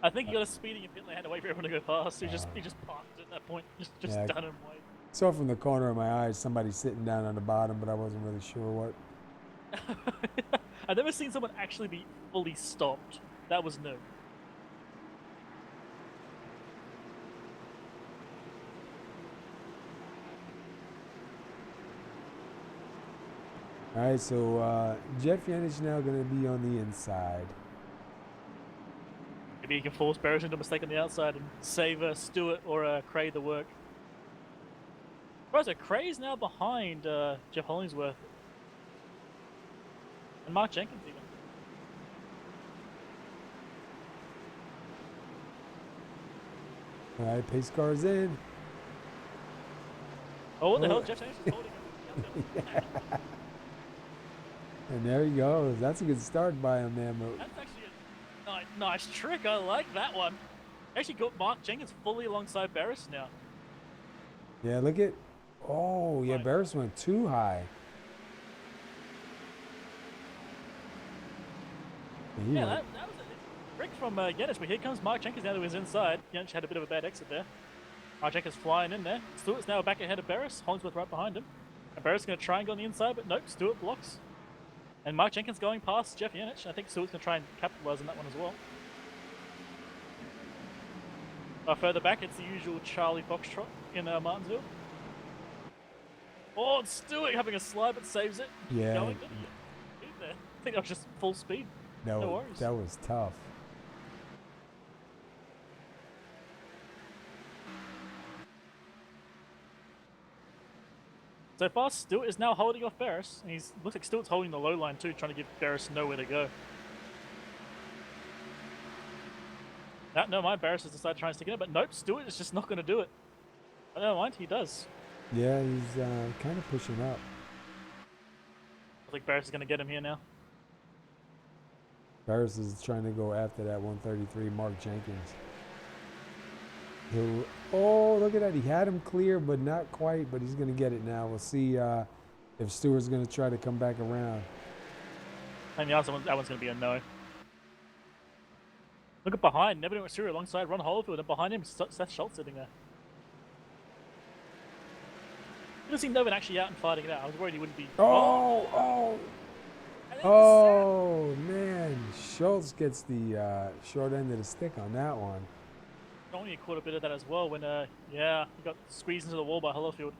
I think you got a speeding in pit lane to wait for everyone to go past. He just parked at that point. Just Yeah. done and wait. Saw from the corner of my eyes somebody sitting down on the bottom, but I wasn't really sure what. I've never seen someone actually be fully stopped. That was new. All right, so Jeff Yenisch now going to be on the inside. Maybe he can force Barris into a mistake on the outside and save Stewart or Cray the work. Right, so Cray's now behind Jeff Hollingsworth. And Mark Jenkins even. All right, pace car's in. Oh, what the hell? Jeff Yenisch is holding him. And there he goes. That's a good start by him there, Mo. That's actually a nice trick. I like that one. Actually got Mark Jenkins fully alongside Barris now. Yeah, look at. Oh, yeah, Barris went too high. Yeah, that was a trick from Yenisch, but here comes Mark Jenkins now to his inside. Yenisch had a bit of a bad exit there. Mark Jenkins flying in there. Stewart's now back ahead of Barris. Hollingsworth right behind him. And Barris going to try and go on the inside, but nope, Stewart blocks. And Mark Jenkins going past Jeff Yenisch. I think Stewart's going to try and capitalize on that one as well. Further back, it's the usual Charlie Foxtrot in Martinsville. Oh, it's Stewart having a slide, but saves it. Yeah. Going there. I think that was just full speed. No worries. That was tough. So far, Stewart is now holding off Barris. And looks like Stewart's holding the low line too, trying to give Barris nowhere to go. No mind, Barris has decided to try and stick it in, but nope, Stewart is just not going to do it. But never mind, he does. Yeah, he's kind of pushing up. I think Barris is going to get him here now. Barris is trying to go after that 133 Mark Jenkins. Oh, look at that. He had him clear, but not quite, but he's going to get it now. We'll see if Stewart's going to try to come back around. And the answer, that one's going to be a no. Look at behind, Nevin Matsuri alongside Ron Holyfield, and behind him, Seth Schultz sitting there. I didn't see Nevin actually out and fighting it out. I was worried he wouldn't be. Oh, man. Schultz gets the short end of the stick on that one. Only caught a bit of that as well when, he got squeezed into the wall by Holyfield.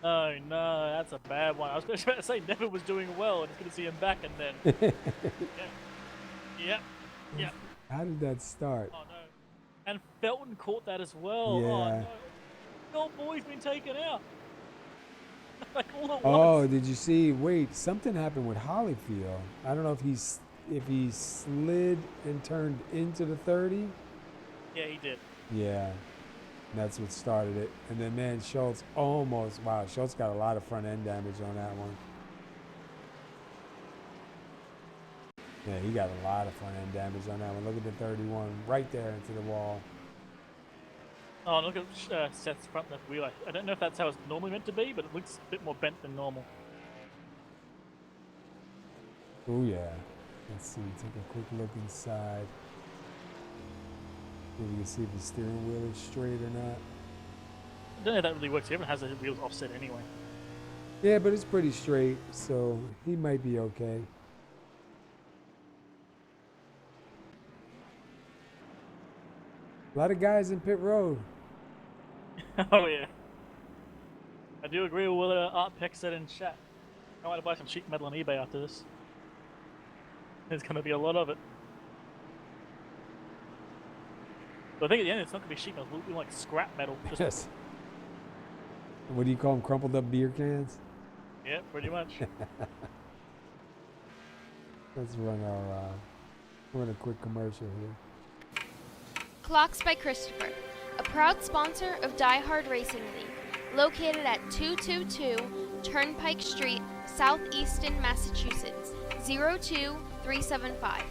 Oh no, that's a bad one. I was going to say Nevin was doing well, and it's going to see him back, and then. Yep. How did that start? Oh no. And Felton caught that as well. Yeah. Oh no. The old boy's been taken out. Like all at once. Oh, did you see? Wait, something happened with Holyfield. I don't know if he slid and turned into the 30. Yeah, he did. Yeah, that's what started it. And then, man, Schultz almost. Wow, Schultz got a lot of front end damage on that one. Yeah, he got a lot of front end damage on that one. Look at the 31 right there into the wall. Oh, look at Seth's front left wheel. I don't know if that's how it's normally meant to be, but it looks a bit more bent than normal. Oh, yeah. Let's see. Take a quick look inside. Maybe you can see if the steering wheel is straight or not. I don't know if that really works. Everyone has the wheels offset anyway. Yeah, but it's pretty straight, so he might be okay. A lot of guys in pit road. Oh yeah. I do agree with what Art Peck said in chat. I want to buy some sheet metal on eBay after this. There's going to be a lot of it. But I think at the end it's not going to be sheet metal. It'll be like scrap metal. Just Yes. What do you call them? Crumpled up beer cans? yeah, pretty much. Let's run a quick commercial here. Clocks by Christopher, a proud sponsor of DieHard Racing League, located at 222 Turnpike Street, Southeaston, Massachusetts, 02375.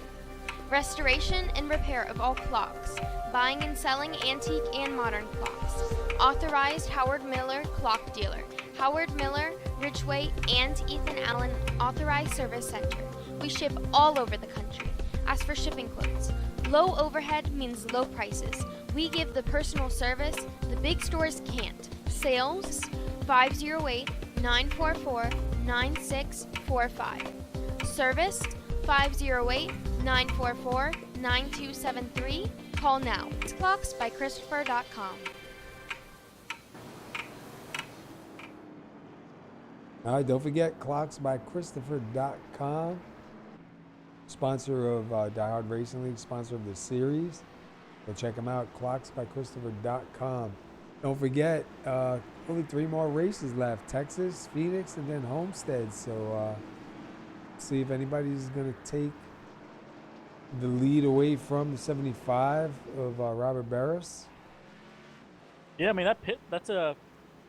Restoration and repair of all clocks, buying and selling antique and modern clocks. Authorized Howard Miller Clock Dealer, Howard Miller, Ridgeway, and Ethan Allen Authorized Service Center. We ship all over the country. As for shipping quotes, low overhead means low prices. We give the personal service the big stores can't. Sales 508-944-9645. Service 508-944-9273. Call now. It's clocksbychristopher.com. All right, don't forget clocksbychristopher.com. Sponsor of DieHard Racing League, sponsor of the series. Go check them out, clocksbychristopher.com. Don't forget, only 3 more races left: Texas, Phoenix, and then Homestead. So see if anybody's going to take the lead away from the 75 of Robert Barris. Yeah, I mean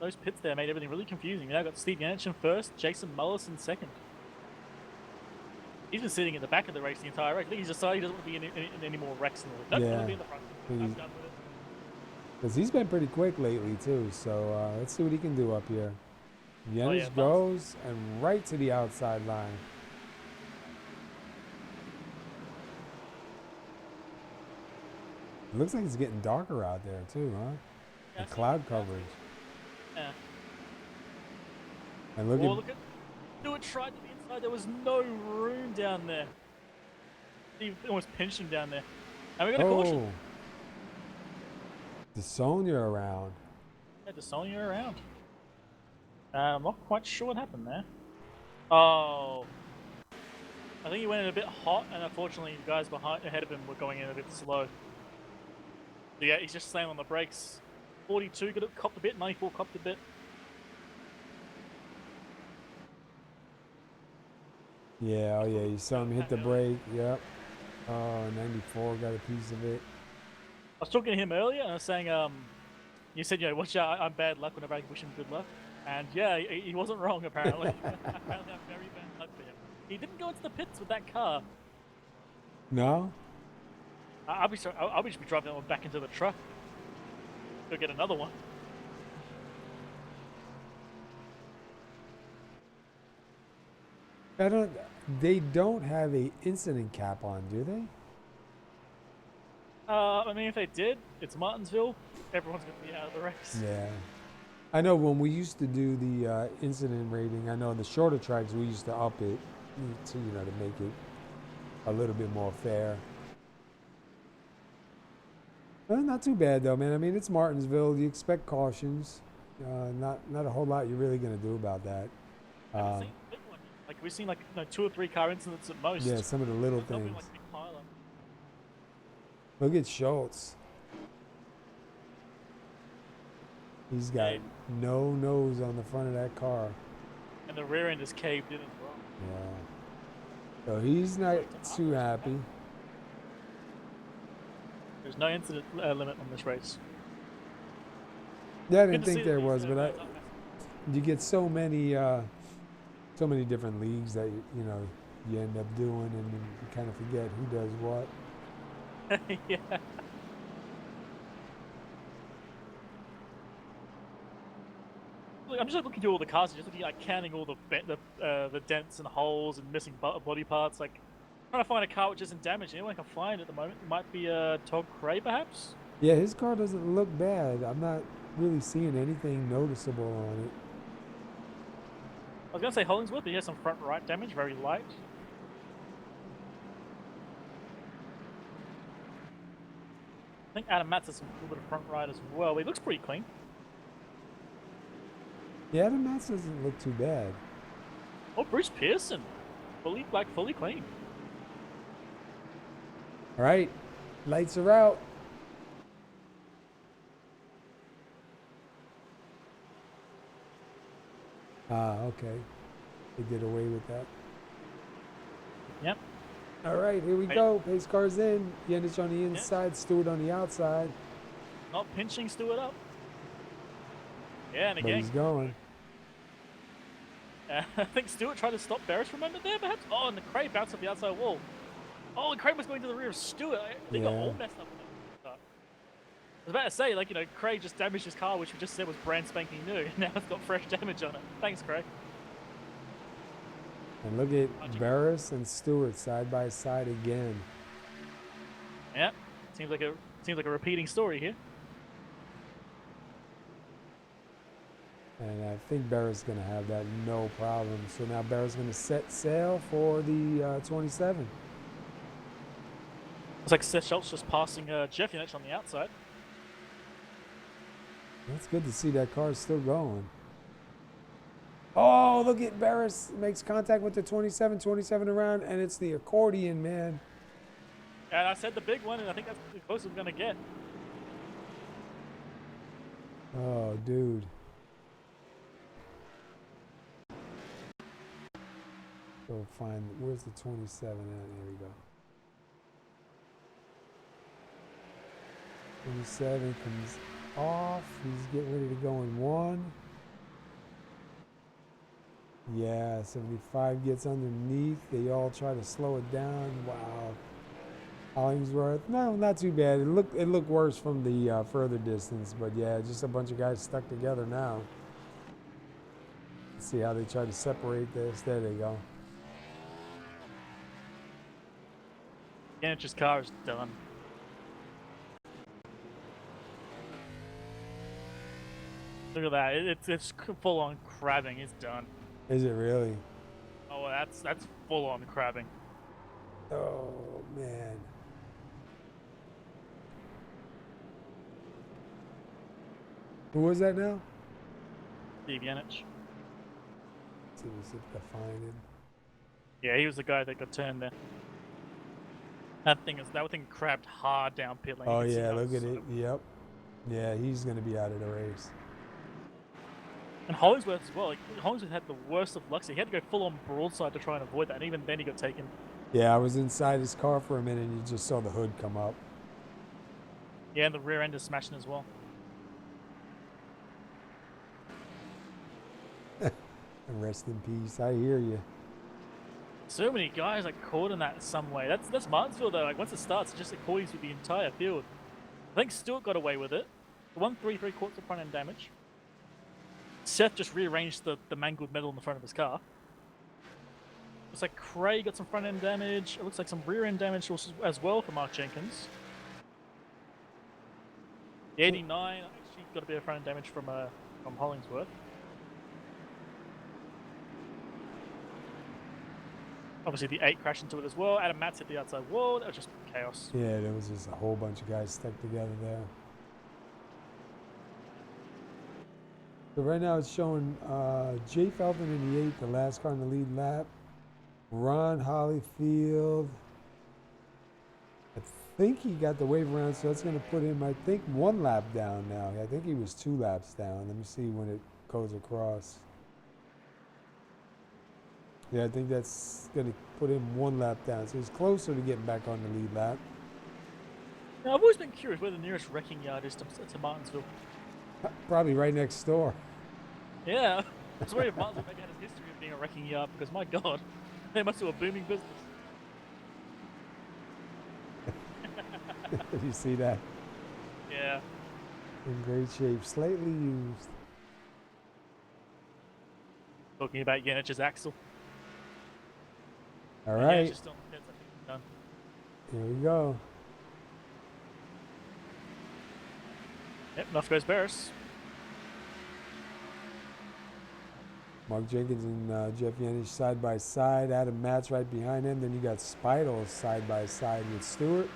those pits there made everything really confusing. I got Steve Yenisch in first, Jason Mullis in second. He's been sitting in the back of the race the entire race. I think he's decided he doesn't want to be in any more wrecks in the race. Yeah. Want to be in the front. I'm done with it. Because he's been pretty quick lately, too. So let's see what he can do up here. Yenisch goes and right to the outside line. It looks like it's getting darker out there, too, huh? Yeah, The cloud coverage. Yeah. And Look at Stewart tried to the inside. There was no room down there. He almost pinched him down there. And we got a caution. DeSonia around. Yeah, DeSonia around. I'm not quite sure what happened there. Oh. I think he went in a bit hot, and unfortunately the guys ahead of him were going in a bit slow. So yeah, he's just slammed on the brakes. 42 copped a bit, 94 copped a bit. Yeah, oh yeah, you saw him hit the brake. Yep. 94 got a piece of it. I was talking to him earlier, and I was saying, you said, watch out, I'm bad luck whenever I wish him good luck. And yeah, he wasn't wrong, apparently. Apparently I'm very bad luck for him. He didn't go into the pits with that car. No? I'll be just be driving that one back into the truck. Go get another one. They don't have a incident cap on, do they? I mean, if they did, it's Martinsville. Everyone's going to be out of the race. Yeah. I know when we used to do the incident rating, I know the shorter tracks we used to up it to make it a little bit more fair. Well, not too bad though, man. I mean, it's Martinsville. You expect cautions. Not a whole lot you're really gonna do about that. Like we've seen 2 or 3 car incidents at most. Yeah, some of the little Nothing things. like big pile-up. Look at Schultz. He's got no nose on the front of that car. And the rear end is caved in as well. Yeah. So he's not too happy. There's no incident limit on this race. Yeah, I didn't think there was, but you get so many different leagues that you end up doing, and you kind of forget who does what. Yeah. Look, I'm just looking through all the cars, just looking counting all the dents and holes and missing body parts. Trying to find a car which isn't damaged. Anyone I can find at the moment? It might be Todd Cray, perhaps. Yeah, his car doesn't look bad. I'm not really seeing anything noticeable on it. I was gonna say Hollingsworth, but he has some front right damage, very light. I think Adam Matz has some little bit of front right as well, but he looks pretty clean. Yeah, Adam Matz doesn't look too bad. Oh, Bruce Pearson. Fully clean. All right, lights are out. Ah, okay. They did away with that. Yep. All right, here we go. Pace car's in. Yenisch on the inside, Stewart on the outside. Not pinching Stewart up. Yeah, and But again. he's going. I think Stewart tried to stop Barris for a moment there, perhaps. Oh, and the Cray bounced off the outside wall. Oh, and Cray was going to the rear of Stewart. They got all messed up with that. I was about to say, like, you know, Cray just damaged his car, which we just said was brand spanking new. Now it's got fresh damage on it. Thanks, Cray. And look at Barris and Stewart side by side again. Yeah, seems like a repeating story here. And I think Barris going to have that no problem. So now Barris going to set sail for the 27. Looks like Seth Schultz just passing Jeff Yenisch on the outside. It's good to see that car still going. Oh, look at Barris makes contact with the 27 around, and it's the accordion, man. And I said the big one, and I think that's the closest we're going to get. Oh, dude. Go find, where's the 27 at? There we go. 27 comes off. He's getting ready to go in one. Yeah, 75 gets underneath. They all try to slow it down. Wow. Hollingsworth, no, not too bad. It looked worse from the further distance, but yeah, just a bunch of guys stuck together now. Let's see how they try to separate this. There they go. Yenisch's car is done. Look at that. It's full on crabbing. It's done. Is it really? Oh, that's full on crabbing. Oh, man. Who was that now? Steve Yenisch. Let's see if we can find him. Yeah, he was the guy that got turned there. That thing crabbed hard down pit lane. Oh, yeah, look at it. Yep. Yeah, he's going to be out of the race. And Hollingsworth as well. Like, Hollingsworth had the worst of luck. So he had to go full on broadside to try and avoid that. And even then he got taken. Yeah, I was inside his car for a minute and you just saw the hood come up. Yeah, and the rear end is smashing as well. Rest in peace. I hear you. So many guys like caught in that in some way. That's Martinsville though. Like once it starts, it just accords with the entire field. I think Stewart got away with it. The 133 caught some front end damage. Seth just rearranged the mangled metal in the front of his car. Looks like Cray got some front end damage. It looks like some rear end damage as well for Mark Jenkins. The 89 actually got a bit of front end damage from Hollingsworth. Obviously, the 8 crashed into it as well. Adam Matz hit the outside wall. That was just chaos. Yeah, there was just a whole bunch of guys stuck together there. So right now it's showing Jay Felton in the 8th, the last car in the lead lap. Ron Hollyfield. I think he got the wave around, so that's going to put him, I think, 1 lap down now. I think he was 2 laps down. Let me see when it goes across. Yeah, I think that's going to put him 1 lap down. So he's closer to getting back on the lead lap. Now, I've always been curious where the nearest wrecking yard is to Martinsville. Probably right next door. Yeah. I was worried if Martinsville maybe had a history of being a wrecking yard because, my God, they must do a booming business. Did you see that? Yeah. In great shape. Slightly used. Talking about Yenisch's axle. All right. Yenisch is still on the pits, I think he's done. Here we go. Yep, enough goes Barris. Mark Jenkins and Jeff Yenisch side by side. Adam Matz right behind him. Then you got Speidel side by side with Stewart.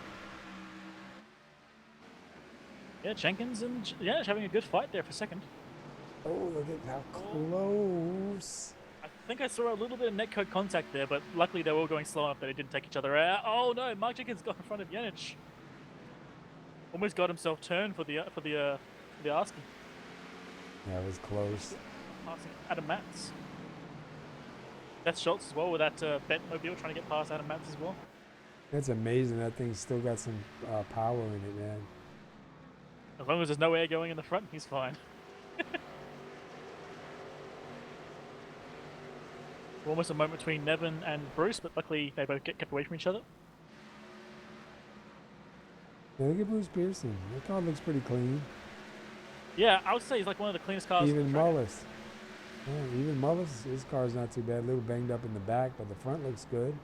Yeah, Jenkins and Yenisch having a good fight there for second. Oh, look at how close. I think I saw a little bit of netcode contact there, but luckily they were all going slow enough that they didn't take each other out. Oh no, Mark Jenkins got in front of Yenisch. Almost got himself turned for the asking. Yeah, it was close. Passing Adam Matz. That's Schultz as well with that Bentmobile trying to get past Adam Matz as well. It's amazing that thing's still got some power in it, man. As long as there's no air going in the front, he's fine. Almost a moment between Nevin and Bruce, but luckily they both get kept away from each other. Yeah, look at Bruce Pearson. That car looks pretty clean. Yeah, I would say he's like one of the cleanest cars. Even Mullis. Yeah, even Mullis, his car's not too bad. A little banged up in the back, but the front looks good.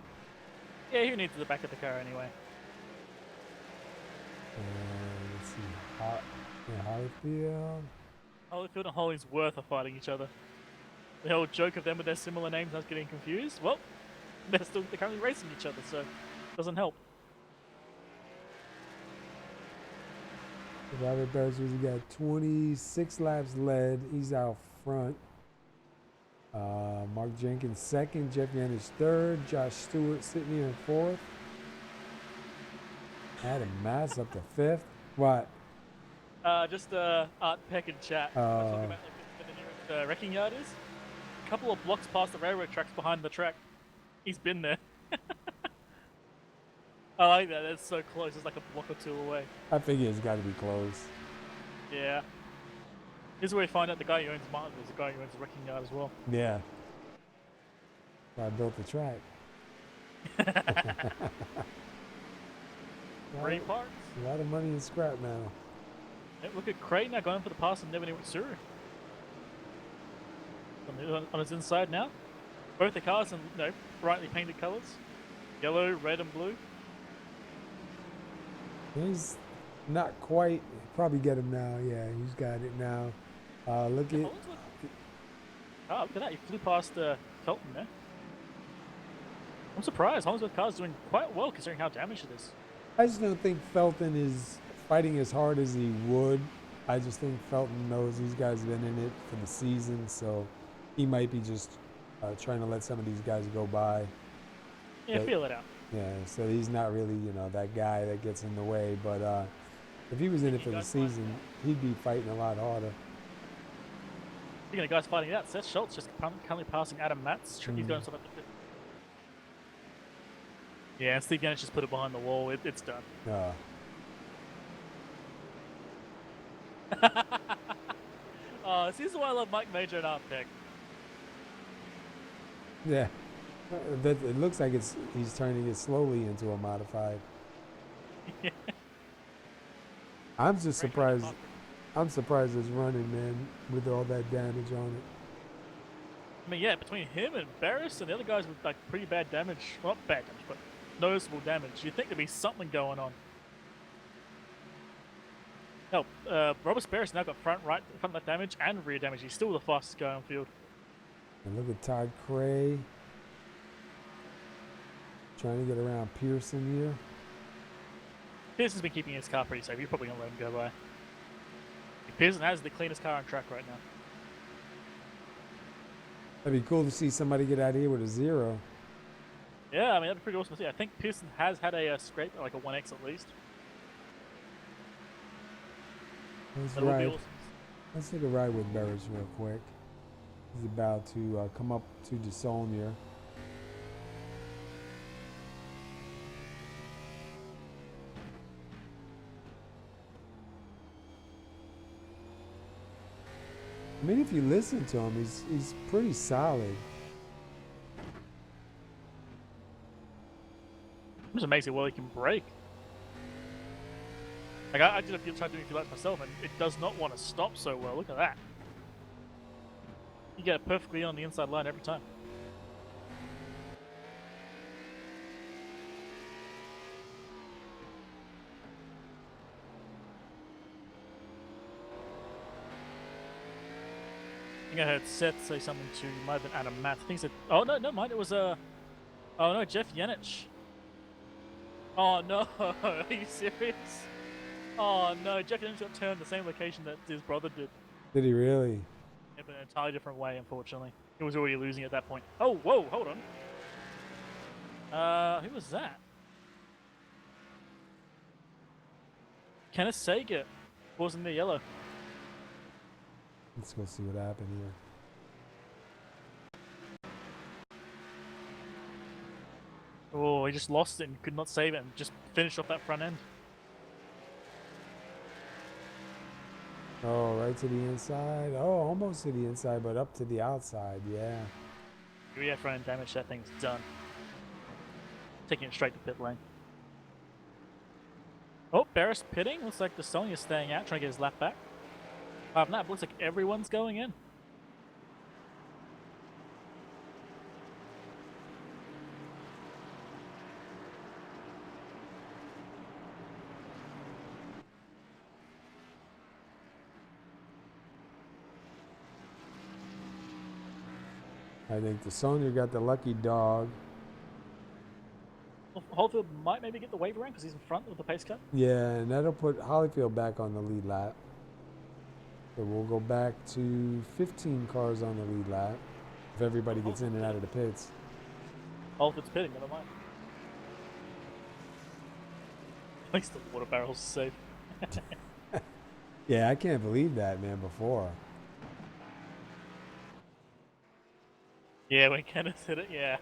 Yeah, who needs the back of the car anyway? Let's see. Holyfield. Holyfield and Hollingsworth are fighting each other. The whole joke of them with their similar names, I was getting confused. Well, they're currently racing each other, so it doesn't help. Robert Barris, he got 26 laps led. He's out front. Mark Jenkins second. Jeff Yenisch third. Josh Stewart sitting here in fourth. Adam Matz up to fifth. What? Just Art Peck in chat. Talking about like, where the nearest wrecking yard is. A couple of blocks past the railroad tracks behind the track. He's been there. I like that. That's so close. It's like a block or two away. I figure it's got to be close. Yeah. Here's where we find out the guy who owns Martinsville is the guy who owns the wrecking yard as well. Yeah. I built the track. Great parts. A lot of money in scrap now. Yeah, look at Craig now going for the pass and never knew what Suru. On his inside now. Both the cars in brightly painted colours. Yellow, red and blue. He's not quite. Probably get him now. Yeah, he's got it now. Look at. Oh, look at that. He flew past Felton there. I'm surprised. Hollingsworth car's doing quite well considering how damaged it is. I just don't think Felton is fighting as hard as he would. I just think Felton knows these guys have been in it for the season, so he might be just trying to let some of these guys go by. Yeah, but, feel it out. Yeah, so he's not really, that guy that gets in the way. But if he was in it for the season, he'd be fighting a lot harder. Speaking of guys fighting it out, Seth Schultz just currently passing Adam Matz. He's going sort of up to 5th. Yeah, and Steve Yenisch just put it behind the wall. It's done. Oh, this is why I love Mike Major and Art Peck. Yeah, but it looks like he's turning it slowly into a modified. Yeah. I'm just surprised. I'm surprised it's running, man, with all that damage on it. I mean, yeah, between him and Barris and the other guys with like pretty bad damage, well, not bad damage, but noticeable damage, you'd think there'd be something going on. No, Robert Barris now got front left damage and rear damage. He's still the fastest guy on field. And look at Todd Cray trying to get around Pearson here. Pearson's been keeping his car pretty safe. You're probably gonna let him go by. Pearson has the cleanest car on track right now. That'd be cool to see somebody get out of here with a 0. Yeah, I mean, that'd be pretty awesome to see. I think Pearson has had a scrape, like a 1X at least. That would be awesome. Let's take a ride with Barris real quick. He's about to come up to DeSolme here. I mean, if you listen to him, he's pretty solid. It's amazing well he can brake. Like I did tried doing a few laps myself, and it does not want to stop so well. Look at that. You get it perfectly on the inside line every time. I think I heard Seth say something to, might have been Adam Matt. I think he said, oh no, never mind, it was oh no, Jeff Yenisch. Oh no, are you serious? Oh no, Jeff Yenisch got turned the same location that his brother did. Did he really? Yeah, but in an entirely different way, unfortunately. He was already losing at that point. Oh, whoa, hold on. Who was that? Kenneth Sager was in the yellow. Let's go see what happened here. Oh, he just lost it and could not save it and just finished off that front end. Oh, right to the inside. Oh, almost to the inside, but up to the outside. Yeah. If we have front end damage, that thing's done. Taking it straight to pit lane. Oh, Barris pitting. Looks like the Sonya's staying out, trying to get his lap back. Apart from that, looks like everyone's going in. I think the Sonya got the lucky dog. Holyfield might maybe get the wave around because he's in front with the pace cut. Yeah, and that'll put Holyfield back on the lead lap. So we'll go back to 15 cars on the lead lap if everybody gets in and out of the pits. Holyfield's pitting, never mind. At least the water barrel's safe. Yeah, I can't believe that, man, before. Yeah, when Kenneth hit it, yeah.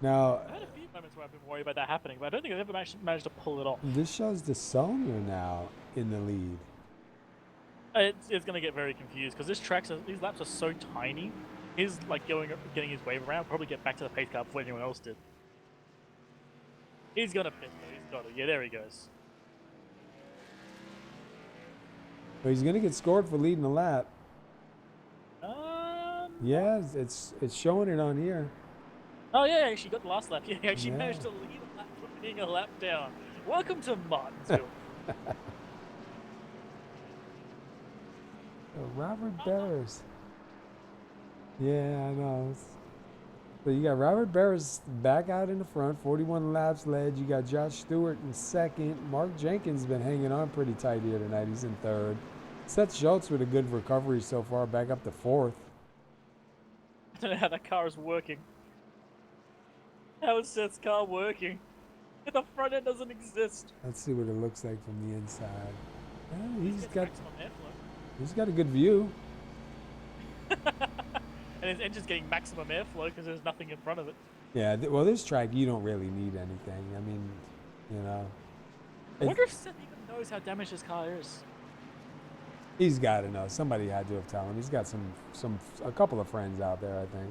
Now, I had a few moments where I've been worried about that happening, but I don't think I've ever managed to pull it off. this shows the Sonya now in the lead. It's going to get very confused because these laps are so tiny. He's like getting his wave around, probably get back to the pace car before anyone else did. He's going to pit though, he's got it. Yeah, there he goes. But he's going to get scored for leading the lap. Yeah, it's showing it on here. Oh yeah, he actually got the last lap. Yeah, he actually Yeah. managed to lead a lap from being a lap down. Welcome to Martinsville. Robert Barris. Yeah, I know. So you got Robert Barris back out in the front, 41 laps led. You got Josh Stewart in second. Mark Jenkins been hanging on pretty tight here tonight. He's in third. Seth Schultz with a good recovery so far, back up to fourth. I don't know how that car is working. How is Seth's car working? The front end doesn't exist. Let's see what it looks like from the inside. Yeah, He's he's got a good view. And his engine's getting maximum airflow because there's nothing in front of it. Yeah, well, this track, you don't really need anything. I mean, you know. I wonder if Seth even knows how damaged his car is. He's got to know. Somebody had to have told him. He's got a couple of friends out there, I think.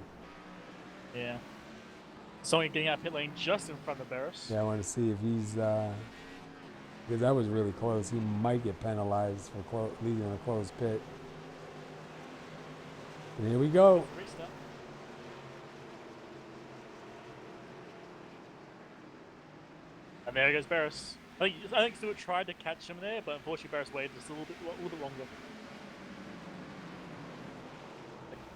Yeah. Sonya getting out pit lane just in front of Barris. Yeah, I want to see if he's, because that was really close. He might get penalized for leaving a closed pit. And here we go. Restart. And there goes Barris. I think Stewart tried to catch him there, but unfortunately Barris waited just a little bit longer.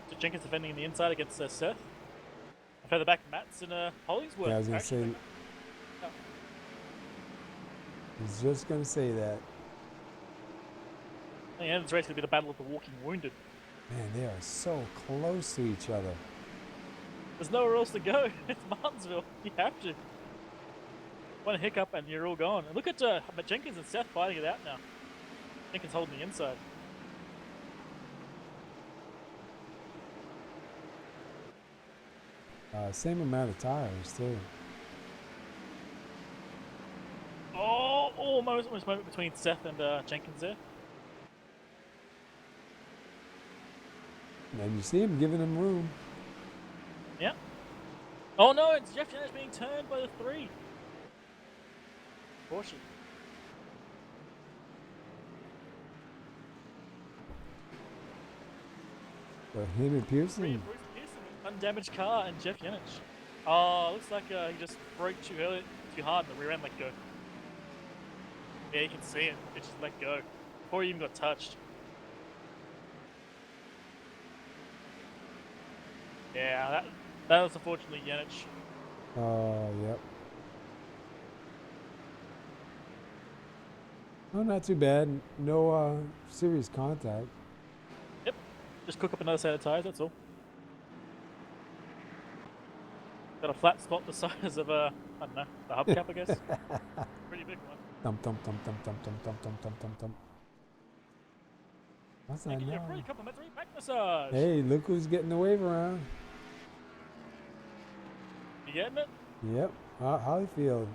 So Jenkins defending in the inside against Seth. And further back, Matt's in Hollingsworth. Yeah, I was going to say. I was just going to say that. The end of this race could be the battle of the walking wounded. Man, they are so close to each other. There's nowhere else to go. It's Martinsville. You have to. One hiccup and you're all gone. And look at Jenkins and Seth fighting it out now. Jenkins holding the inside. Same amount of tires, too. Oh, almost moment between Seth and Jenkins there. And you see him giving him room. Yeah. Oh no, it's Jeff Yenisch being turned by the 3. Caution. But him and Pearson. Bruce Pearson, undamaged car, and Jeff Yenisch. Oh, looks like he just broke too hard, and the rear end let go. Yeah, you can see it. It just let go before he even got touched. Yeah, that was unfortunately Yenisch. Oh, yep. Oh, not too bad. No serious contact. Yep. Just cook up another set of tires, that's all. Got a flat spot the size of a, I don't know, the hubcap, I guess. Pretty big one. Thump, thump, thump, thump, thump, thump, thump, thump, thump, thump. What's that Making you a now? free complimentary back massage. Hey, look who's getting the wave around. You getting it? Yep, Hollyfield.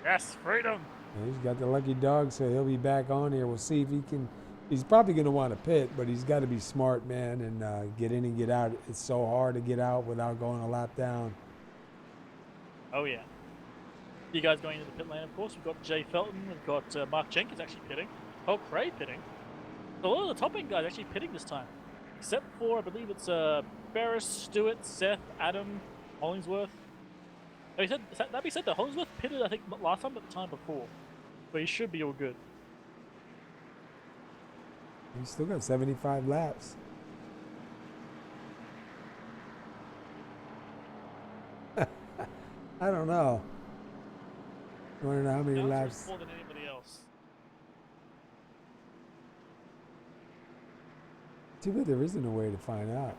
Yes, freedom. Yeah, he's got the lucky dog, so he'll be back on here. We'll see if he can. He's probably going to want to pit, but he's got to be smart, man, and get in and get out. It's so hard to get out without going a lap down. Oh, yeah. You guys going into the pit lane, of course. We've got Jay Felton. We've got Mark Jenkins actually pitting. Paul Cray pitting. So a lot of the top end guys actually pitting this time. Except for, I believe it's Barris, Stewart, Seth, Adam, Hollingsworth. That being said, that Hollingsworth pitted, I think, not last time, but the time before. So he should be all good. He's still got 75 laps. I don't know. You want to know how many laps? More than anybody else. Too bad there isn't a way to find out.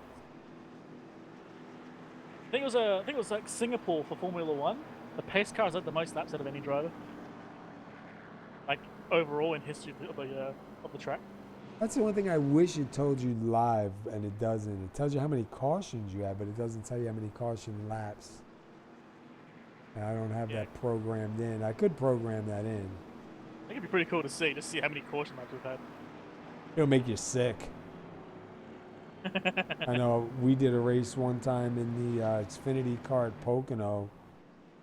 I think it was like Singapore for Formula One. The pace cars had the most laps out of any driver. Like overall in history of the track. That's the one thing I wish it told you live, and it doesn't. It tells you how many cautions you have, but it doesn't tell you how many caution laps. And I don't have that programmed in. I could program that in. I think it'd be pretty cool to see, just see how many caution laps we've had. It'll make you sick. I know we did a race one time in the Xfinity car at Pocono.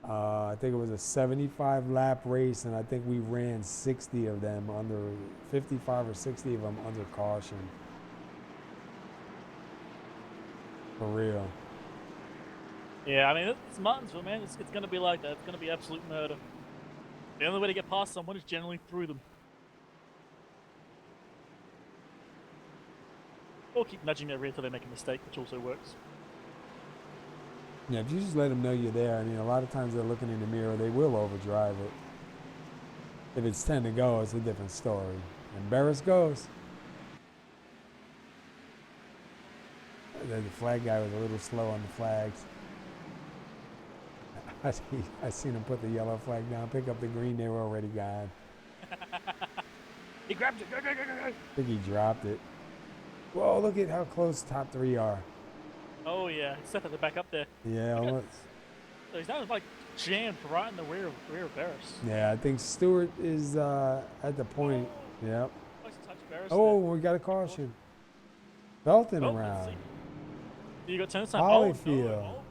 I think it was a 75 lap race, and I think we ran 60 of them under 55 or 60 of them under caution. For real. Yeah, I mean, it's Martinsville, man. It's going to be like that. It's going to be absolute murder. The only way to get past someone is generally through them. Or keep nudging their rear until they make a mistake, which also works. Yeah, if you just let them know you're there, I mean, a lot of times they're looking in the mirror, they will overdrive it. If it's 10 to go, it's a different story. And Barris goes. The flag guy was a little slow on the flags. I seen him put the yellow flag down, pick up the green, they were already gone. He grabbed it. Go, go, go, go, go. I think he dropped it. Whoa, look at how close top three are. Oh, yeah. Seth had to back up there. Yeah, almost. So he's now like jammed right in the rear of Barris. Yeah, I think Stewart is at the point. Yep. Close to touch Barris Oh, there. we got a caution. Felton Oh, let's around. see. You got 10 this time. Holyfield. Oh,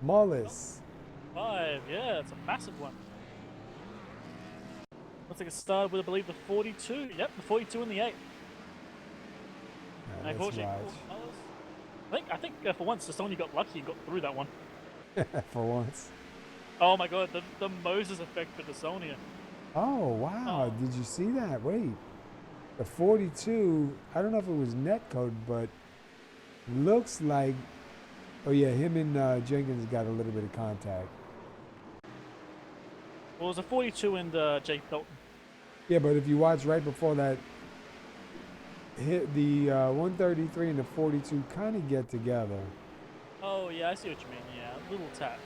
Mullis. 5. Yeah, it's a massive one. Looks like it started with, I believe, the 42. Yep, the 42 and the 8. Yeah, And let's unfortunately, I think for once, just someone you got lucky and got through that one. watch. For once. Oh my god, the Moses effect for Dasonia. Oh, wow. Did you see that? Wait. The 42, I don't know if it was net code, but looks like, oh yeah, him and Jenkins got a little bit of contact. Well, it was a 42 and Jay Felton. Yeah, but if you watch right before that, hit the 133 and the 42 kind of get together. Oh yeah, I see what you mean. Yeah, a little tap.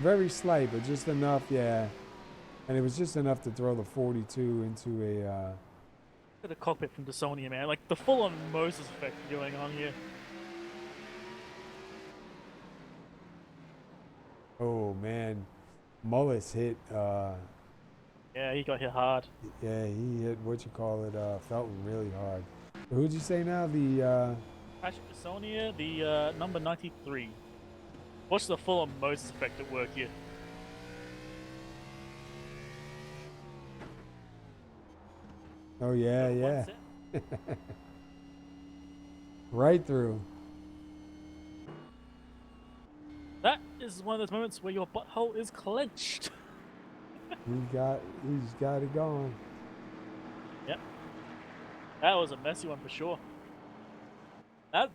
Very slight, but just enough, yeah. And it was just enough to throw the 42 into a... Look at the cockpit from Dasonia, man. Like the full-on Moses effect going on here. Oh, man. Mullis hit... Yeah, he got hit hard. yeah, he hit, Felton really hard. Who'd you say now? The... Patrick Dasonia, the number 93. Watch the full-on Moses effect at work here. Oh, yeah, One yeah. set. Right through. That is one of those moments where your butthole is clenched. He's got it going. Yep. That was a messy one for sure.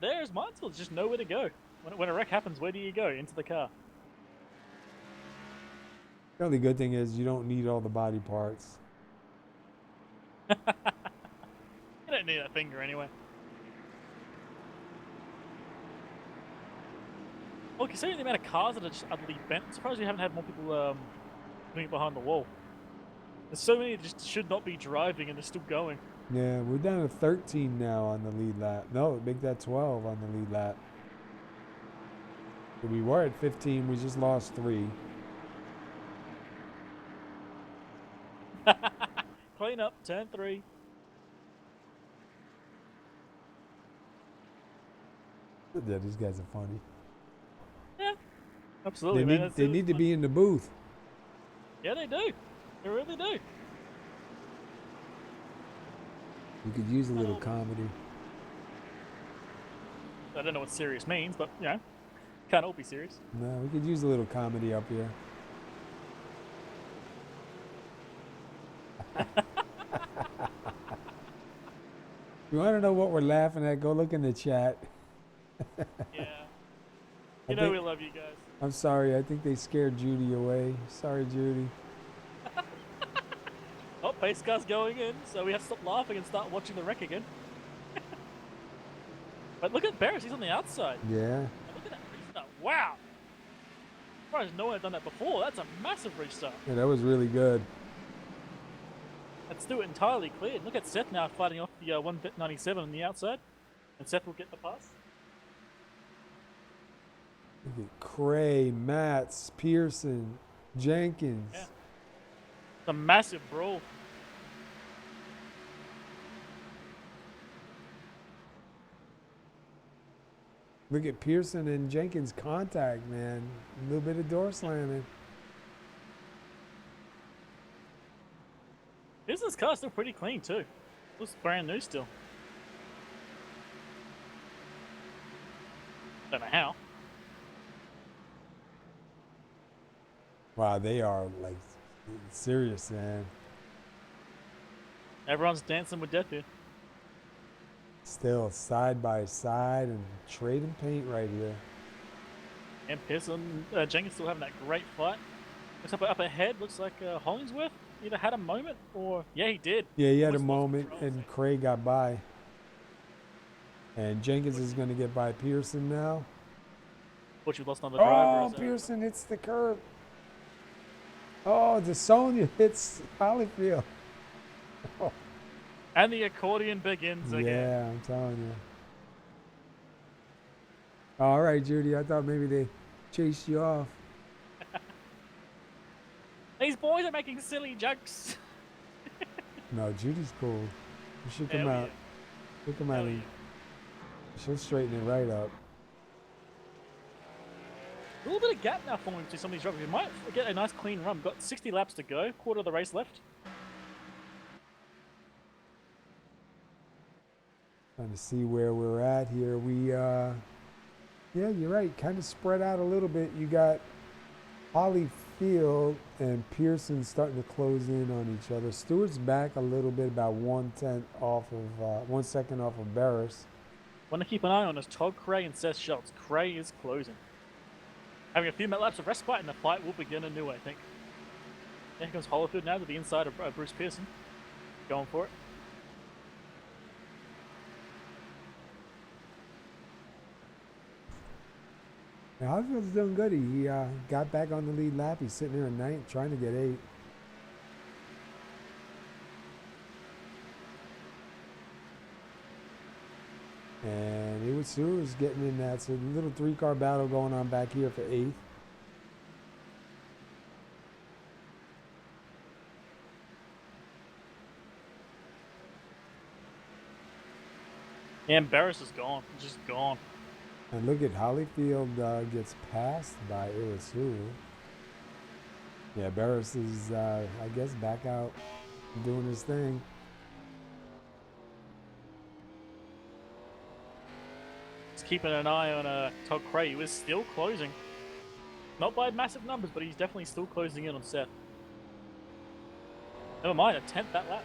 There's Martinsville. There's just nowhere to go. When a wreck happens, where do you go? Into the car. The only good thing is you don't need all the body parts. don't need that finger anyway. Well, considering the amount of cars that are just utterly bent, I'm surprised we haven't had more people doing it behind the wall. There's so many that just should not be driving and they're still going. Yeah, we're down to 13 now on the lead lap. No, make that 12 on the lead lap. We were at 15. We just lost 3. Clean up, turn 3. Yeah, these guys are funny. Yeah, absolutely, man. They need to be in the booth. Yeah, they do. They really do. We could use a little comedy. I don't know what serious means, but, you know, can't all be serious. No, we could use a little comedy up here. You want to know what we're laughing at? Go look in the chat. Yeah. You know we love you guys. I'm sorry. I think they scared Judy away. Sorry, Judy. Oh, pace car's going in, so we have to stop laughing and start watching the wreck again. But look at Barris, he's on the outside. Yeah. And look at that restart. Wow. I'm surprised no one had done that before. That's a massive restart. Yeah, that was really good. And still entirely cleared. Look at Seth now fighting off the 197 on the outside. And Seth will get the pass. Look at Cray, Matz, Pearson, Jenkins. Yeah. It's a massive brawl. Look at Pearson and Jenkins contact, man. A little bit of door slamming. This car's still pretty clean too. Looks brand new still. Don't know how. Wow, they are like serious, man. Everyone's dancing with death here. Still side by side and trading paint right here. And Pearson, Jenkins still having that great fight. Looks up ahead, looks like Hollingsworth either had a moment or... Yeah, he did. Yeah, he had a Almost lost moment control. and Cray got by. And Jenkins is going to get by Pearson now. But you lost on the driver. Oh, Pearson hits the curb. Oh, DeSonia hits Hollyfield. Oh. And the accordion begins again. Yeah, I'm telling you. All right, Judy, I thought maybe they chased you off. These boys are making silly jokes. No, Judy's cool. You should come Hell out. yeah. She'll come out Hell and yeah. she'll straighten it right up. A little bit of gap now forming to some of these drivers. We might get a nice clean run. We've got 60 laps to go. Quarter of the race left. Trying to see where we're at here. We, yeah, you're right. Kind of spread out a little bit. You got Hollyfield and Pearson starting to close in on each other. Stewart's back a little bit, about 1/10 off of, 1 second off of Barris. Want to keep an eye on is Todd Cray and Seth Schultz. Cray is closing. Having a few laps of respite, and the fight will begin anew, I think. Here comes Hollyfield now to the inside of Bruce Pearson. Going for it. Now, Hollyfield's doing good. He got back on the lead lap. He's sitting there at 9th, trying to get 8. And it was Stewart's getting in that. So a little 3-car battle going on back here for 8th. And Barris is gone. Just gone. And look at Hollyfield gets passed by Irasu. Yeah, Barris is, I guess, back out doing his thing. Just keeping an eye on Todd Cray, who is still closing. Not by massive numbers, but he's definitely still closing in on Seth. Never mind, a 10th that lap.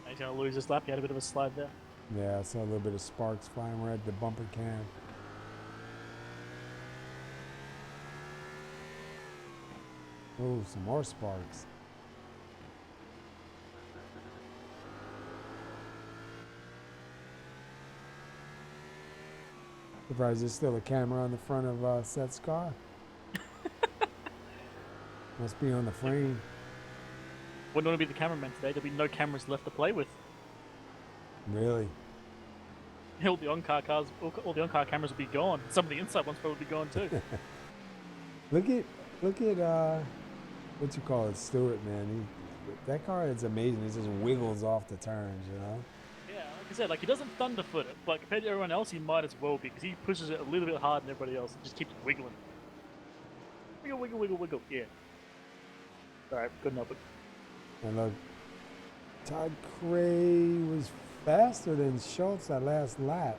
He's going to lose this lap. He had a bit of a slide there. Yeah, I saw a little bit of sparks flying. We're at the bumper can. Oh, some more sparks. Surprised there's still a camera on the front of Seth's car. Must be on the frame. Wouldn't want to be the cameraman today. There'll be no cameras left to play with. Really? All the on-car cars, all the on-car cameras will be gone. Some of the inside ones probably be gone too. Look at what you call it, Stewart, man. That car is amazing. It just wiggles off the turns, you know. Yeah, like I said, like he doesn't thunderfoot it, but compared to everyone else, he might as well because he pushes it a little bit harder than everybody else. And just keeps wiggling. Wiggle, wiggle, wiggle, wiggle. Yeah. All right, good enough. And look, Todd Cray was faster than Schultz that last lap.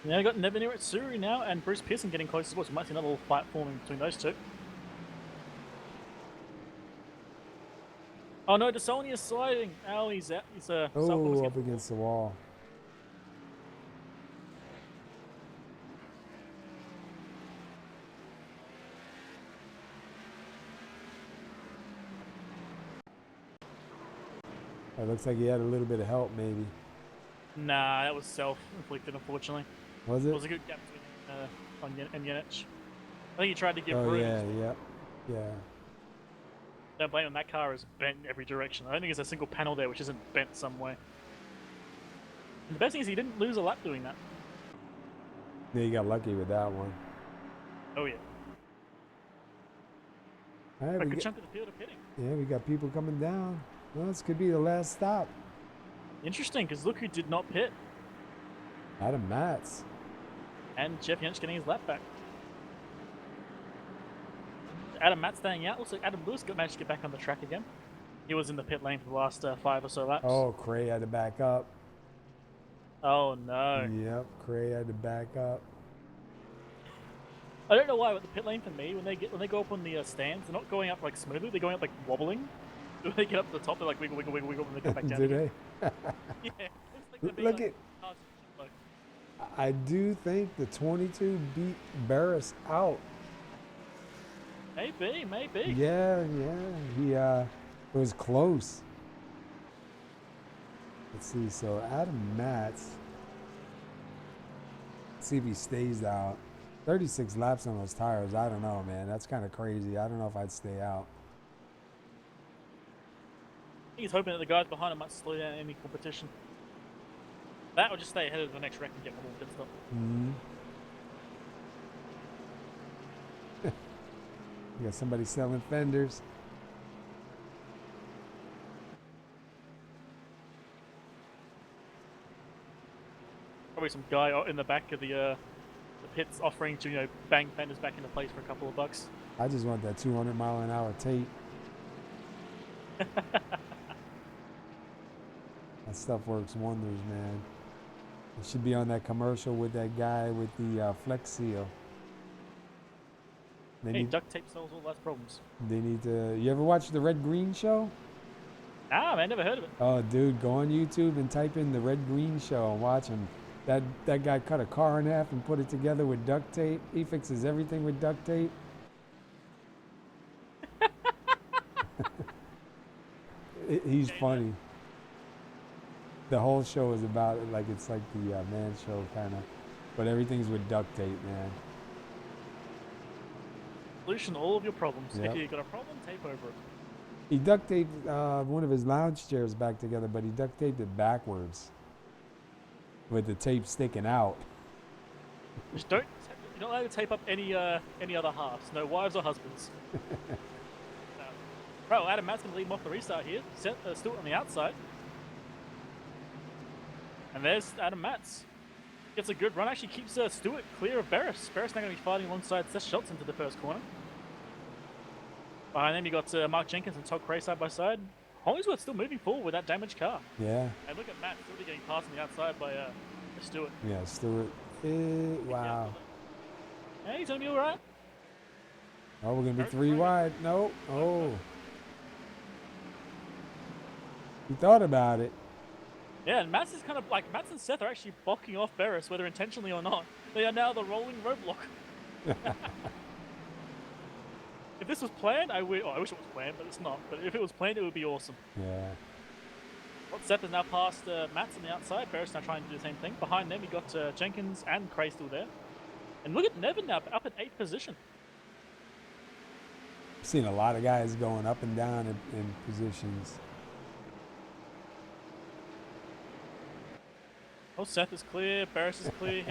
Now I got Nevin at Suri now, and Bruce Pearson getting close as well. So we might see another little fight forming between those two. Oh no, DeSonia is sliding. Oh, he's out. He's Oh, up against the wall. It looks like he had a little bit of help, maybe. Nah, that was self-inflicted, unfortunately. Was it? It was a good gap between and Yenisch. I think he tried to give Oh, room. yeah. Don't blame him, that car is bent in every direction. I don't think there's a single panel there which isn't bent some way. And the best thing is he didn't lose a lap doing that. Yeah, you got lucky with that one. Oh yeah. All right, A good chunk of the field are pitting. yeah, we got people coming down. Well, this could be the last stop. Interesting, because look who did not pit. Adam Matz. And Jeff Yenisch getting his lap back. Adam Matt staying out. Looks like Adam Lewis managed to get back on the track again. He was in the pit lane for the last 5 or so laps. Oh, Cray had to back up. Oh no. Yep, Cray had to back up. I don't know why, but the pit lane for me, when they go up on the stands, they're not going up like smoothly. They're going up like wobbling. When they get up to the top, they're like wiggle, wiggle, wiggle, wiggle, and they come back down. Do again. they? Yeah. Looks like Look at. I do think the 22 beat Barris out. Maybe. Yeah. He it was close. Let's see. So Adam Matz. Let's see if he stays out. 36 laps on those tires. I don't know, man. That's kind of crazy. I don't know if I'd stay out. He's hoping that the guys behind him might slow down any competition. That or just stay ahead of the next wreck and get one more pit stop. You got somebody selling fenders. Probably some guy in the back of the pits offering to bang fenders back into place for a couple of bucks. I just want that 200-mile-an-hour tape. That stuff works wonders, man. It should be on that commercial with that guy with the Flex Seal. Duct tape solves all less problems. They need to. You ever watch the Red Green Show? Ah, man, never heard of it. Oh, dude, go on YouTube and type in the Red Green Show and watch him. That guy cut a car in half and put it together with duct tape. He fixes everything with duct tape. He's funny. The whole show is about it, like it's like the man show kind of, but everything's with duct tape, man. Solution to all of your problems. Yep. If you've got a problem, tape over it. He duct taped one of his lounge chairs back together, but he duct taped it backwards with the tape sticking out. Just don't. You're not allowed to tape up any other halves. No wives or husbands. Right, well, Adam Matt's going to lead him off the restart here. Still on the outside. And there's Adam Matz. Gets a good run. Actually keeps Stewart clear of Barris. Barris now going to be fighting alongside Seth Schultz into the first corner. Behind them you got Mark Jenkins and Todd Cray side by side. Hollingsworth still moving forward with that damaged car. Yeah. And look at Matt still getting passed on the outside by Stewart. Yeah, Stewart. Wow. Yeah, he's going to be all right. Oh, we're going to be 3 wide. No. Oh. He thought about it. Yeah, and Mats is kind of like Mats and Seth are actually blocking off Barris, whether intentionally or not. They are now the rolling roadblock. If this was planned, I wish it was planned, but it's not. But if it was planned, it would be awesome. Yeah. Well, Sept is now past Matt's on the outside. Barris now trying to do the same thing. Behind them, we got Jenkins and Cray still there. And look at Nevin now up at 8th position. I've seen a lot of guys going up and down in positions. Oh, Seth is clear. Barris is clear.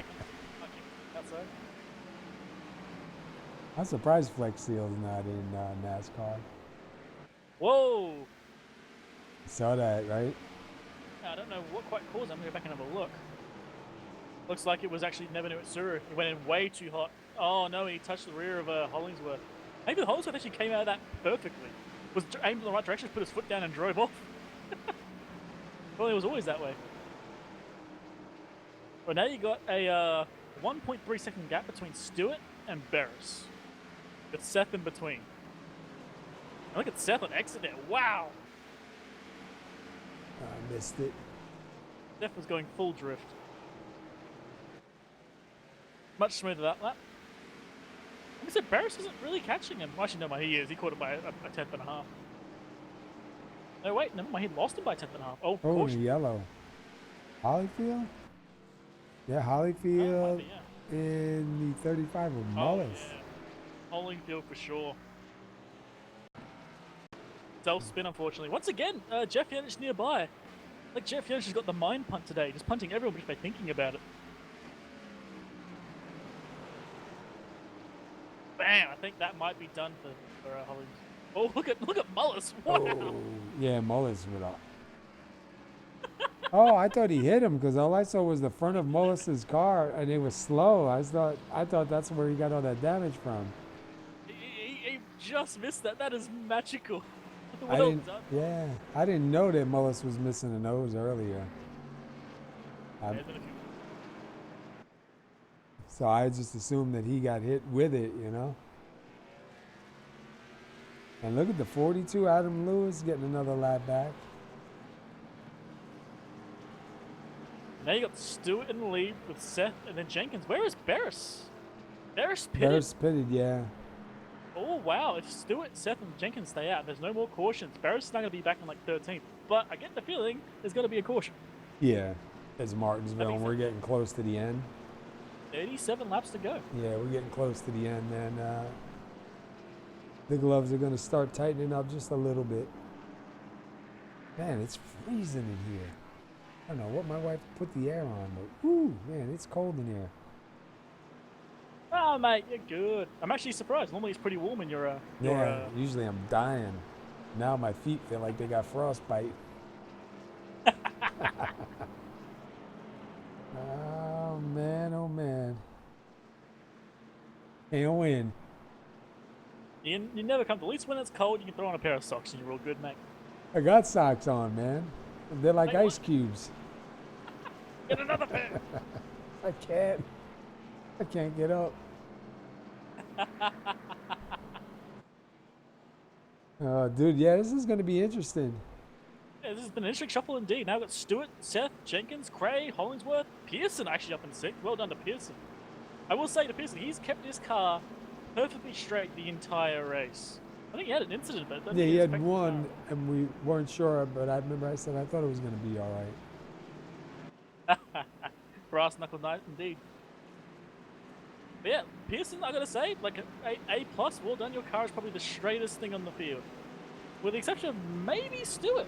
Outside. I'm surprised Flex Seal's not in NASCAR. Whoa! Saw that, right? I don't know what quite caused it. I'm going to go back and have a look. Looks like it was actually Nevin Uetsuru. He went in way too hot. Oh no, he touched the rear of Hollingsworth. Maybe Hollingsworth actually came out of that perfectly. Was aimed in the right direction, put his foot down and drove off. Well, it was always that way. Well, now you got a 1.3 second gap between Stewart and Barris. With Seth in between. And look at Seth on exit there. Wow! I missed it. Seth was going full drift. Much smoother that lap. Like I said, Barris isn't really catching him. Well, actually, no, he is. He caught it by a tenth and a half. No, wait, never mind. He lost him by a tenth and a half. Oh, Oh, caution. yellow. Hollyfield? Yeah, Hollyfield Might be, yeah. in the 35 with Mullis. Yeah. Hollingfield for sure. Self-spin, unfortunately. Once again, Jeff Yenisch nearby. Like, Jeff Yenisch has got the mind punt today. Just punting everyone just by thinking about it. Bam! I think that might be done for Hollings. Oh, look at Mullis. Wow! Oh, yeah, Mullis with a... Oh, I thought he hit him because all I saw was the front of Mullis's car and it was slow. I thought that's where he got all that damage from. He just missed that. That is magical. I Well didn't, done. yeah, I didn't know that Mullis was missing a nose earlier. So I just assumed that he got hit with it, you know. And look at the 42, Adam Lewis getting another lap back. Now you got Stewart in the lead with Seth and then Jenkins. Where is Barris? Barris pitted. Barris pitted, yeah. Oh wow! If Stewart, Seth, and Jenkins stay out, there's no more cautions. Barris is not going to be back in like 13th, but I get the feeling there's going to be a caution. Yeah, it's Martinsville, and we're getting close to the end. 87 laps to go. Yeah, we're getting close to the end, and the gloves are going to start tightening up just a little bit. Man, it's freezing in here. I don't know what my wife put the air on, but whoo, man, it's cold in here. Oh mate, you're good. I'm actually surprised. Normally it's pretty warm in your Usually I'm dying. Now my feet feel like they got frostbite. Oh man, oh man. Can't win. You never come to. At least when it's cold, you can throw on a pair of socks and you're all good, mate. I got socks on, man. They're like Hey, ice cubes. Get another pair. I can't get up. Oh, dude, yeah, this is going to be interesting. Yeah, this has been an interesting shuffle indeed. Now we've got Stewart, Seth, Jenkins, Cray, Hollingsworth, Pearson actually up in 6th. Well done to Pearson. I will say to Pearson, he's kept his car perfectly straight the entire race. I think he had an incident, but I don't Yeah, think he had expected one, and we weren't sure, but I remember I said I thought it was going to be all right. Brass knuckle night indeed. But yeah, Pearson, I gotta say, like A plus, well done. Your car is probably the straightest thing on the field, with the exception of maybe Stewart.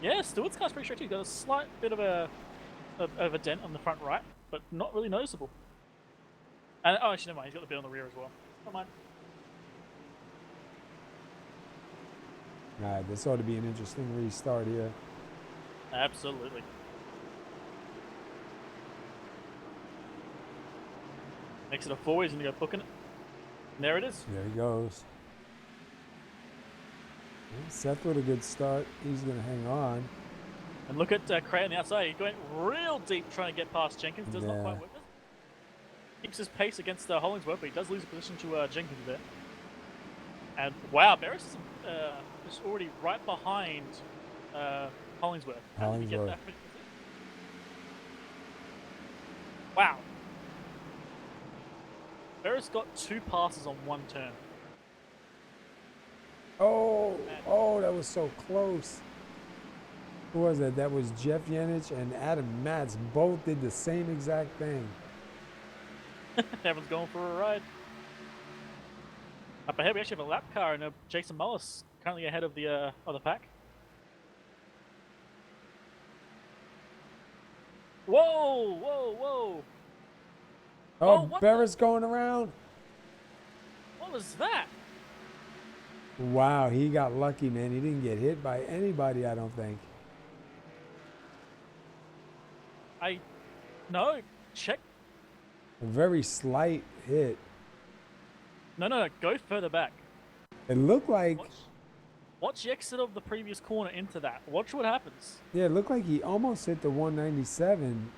Yeah, Stewart's car's pretty straight too. Got a slight bit of a dent on the front right, but not really noticeable. And oh, actually, never mind. He's got the bit on the rear as well. Never mind. All right, this ought to be an interesting restart here. Absolutely. Makes it a 4. He's gonna go booking it. And there it is. There he goes. Seth with a good start. He's going to hang on. And look at Cray on the outside. He's going real deep trying to get past Jenkins. Does not quite work. Keeps his pace against Hollingsworth, but he does lose a position to Jenkins there. And wow, Barris is already right behind Hollingsworth. How did he get that? Wow. Barris got 2 passes on 1 turn. Oh, oh, that was so close. Who was that? That was Jeff Yenisch and Adam Matz. Both did the same exact thing. Everyone's going for a ride. Up ahead, we actually have a lap car and Jason Mullis currently ahead of the pack. Whoa, whoa, whoa! Oh, what Barris going around. What was that? Wow, he got lucky, man. He didn't get hit by anybody, I don't think. No, check. A very slight hit. No, go further back. It looked like... Watch the exit of the previous corner into that. Watch what happens. Yeah, it looked like he almost hit the 197.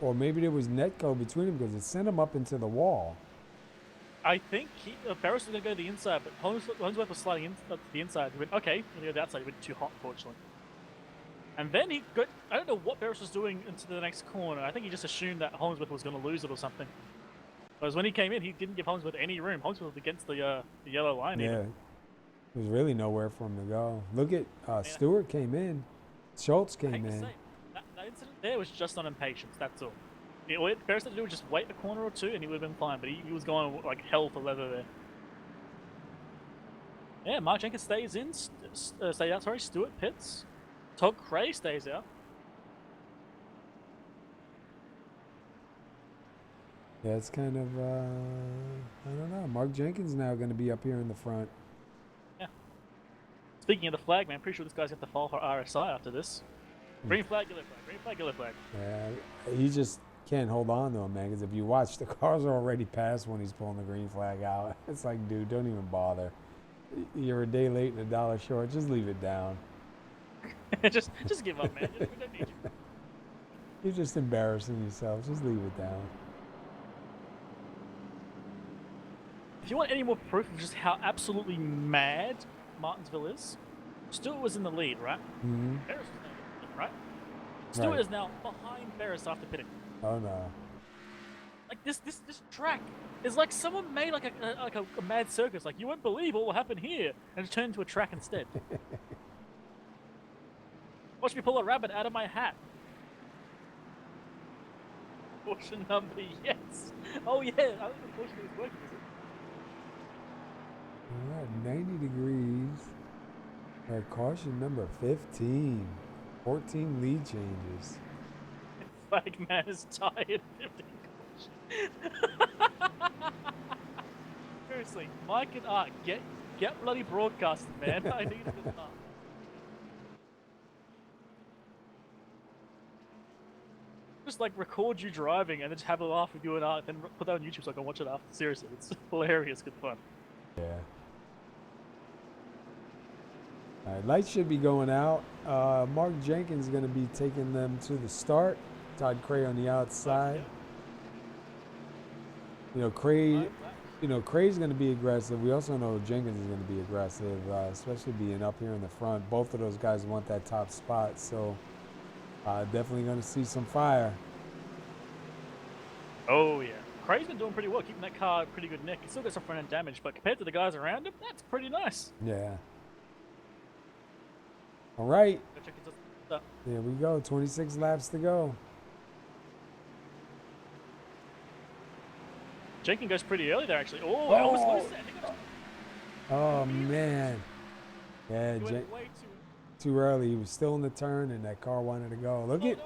Or maybe there was netco between them because it sent him up into the wall. I think Barris was going to go to the inside, but Holmesworth was sliding in to the inside. He went, okay, I'm going to go to the outside. He went too hot, fortunately. And then he got... I don't know what Barris was doing into the next corner. I think he just assumed that Holmesworth was going to lose it or something. Whereas when he came in, he didn't give Holmesworth any room. Holmesworth was against the yellow line. Yeah. Even. There's really nowhere for him to go. Look at Stewart came in. Schultz came in. Say, that incident there was just on impatience, that's all. All Barris had to do was just wait a corner or two and he would have been fine, but he was going like hell for leather there. Yeah, Mark Jenkins stays in, stays out, sorry, Stewart pits. Todd Cray stays out. Yeah, it's kind of, I don't know. Mark Jenkins now going to be up here in the front. Yeah. Speaking of the flag, man, pretty sure this guy's got to file for RSI after this. Green flag, yellow flag, green flag, yellow flag. Yeah, he just can't hold on to him, man, because if you watch, the cars are already past when he's pulling the green flag out. It's like, dude, don't even bother. You're a day late and a dollar short. Just leave it down. just give up, man. We don't need you. You're just embarrassing yourself. Just leave it down. If you want any more proof of just how absolutely mad Martinsville is, Stewart was in the lead, right? Mm-hmm. Barris was in the lead, right? Stewart is now behind Barris after pitting. Oh, no. Like this track is like someone made like a mad circus. Like you won't believe what will happen here, and it turned into a track instead. Watch me pull a rabbit out of my hat. Caution number, yes. Oh yeah, I think the caution is working. Is it? All right, 90 degrees. All right, caution number 15. 14 lead changes. Flag man is tired. 15 Seriously, Mike and Art, get bloody broadcasting, man. I need it enough. Just like record you driving and then just have a laugh with you and Art, then put that on YouTube so I can watch it after. Seriously, it's hilarious, good fun. Yeah. All right, lights should be going out. Mark Jenkins is going to be taking them to the start. Todd Cray on the outside. You know, Cray's going to be aggressive. We also know Jenkins is going to be aggressive, especially being up here in the front. Both of those guys want that top spot, so definitely going to see some fire. Oh yeah, Cray's been doing pretty well, keeping that car pretty good nick. He's still got some front end damage, but compared to the guys around him, that's pretty nice. Yeah. All right. Go check his stuff. There we go. 26 laps to go. Jenkins goes pretty early there, actually. Oh, I almost lost that. Oh, man. Yeah, He went way too early. He was still in the turn, and that car wanted to go. Look at...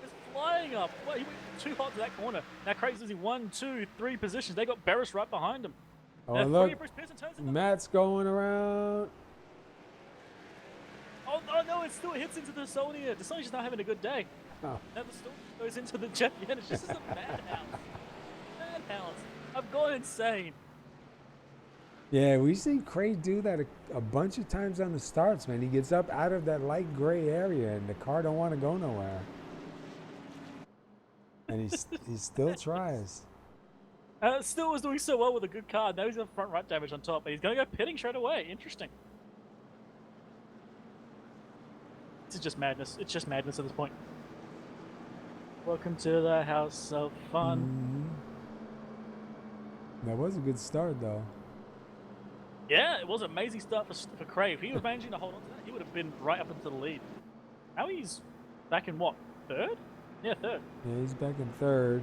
It's flying up. Well, he went too hot to that corner. Now Craig's losing 1, 2, 3 positions. They got Barris right behind him. Oh, and look. Matt's going around. Oh, no, it still hits into the Sonia. The Sonia's just not having a good day. Oh. Now the storm goes into the Jeff Yenisch. This is a madhouse. Madhouse. I've gone insane. Yeah, we've seen Cray do that a bunch of times on the starts, man. He gets up out of that light gray area, and the car don't want to go nowhere. And he still tries. Still was doing so well with a good car. Now he's got front right damage on top. But he's going to go pitting straight away. Interesting. This is just madness. It's just madness at this point. Welcome to the house of fun. Mm-hmm. That was a good start, though. Yeah, it was an amazing start for Cray. If he was managing to hold on to that, he would have been right up into the lead. Now he's back in what, third? Yeah, third. Yeah, he's back in third.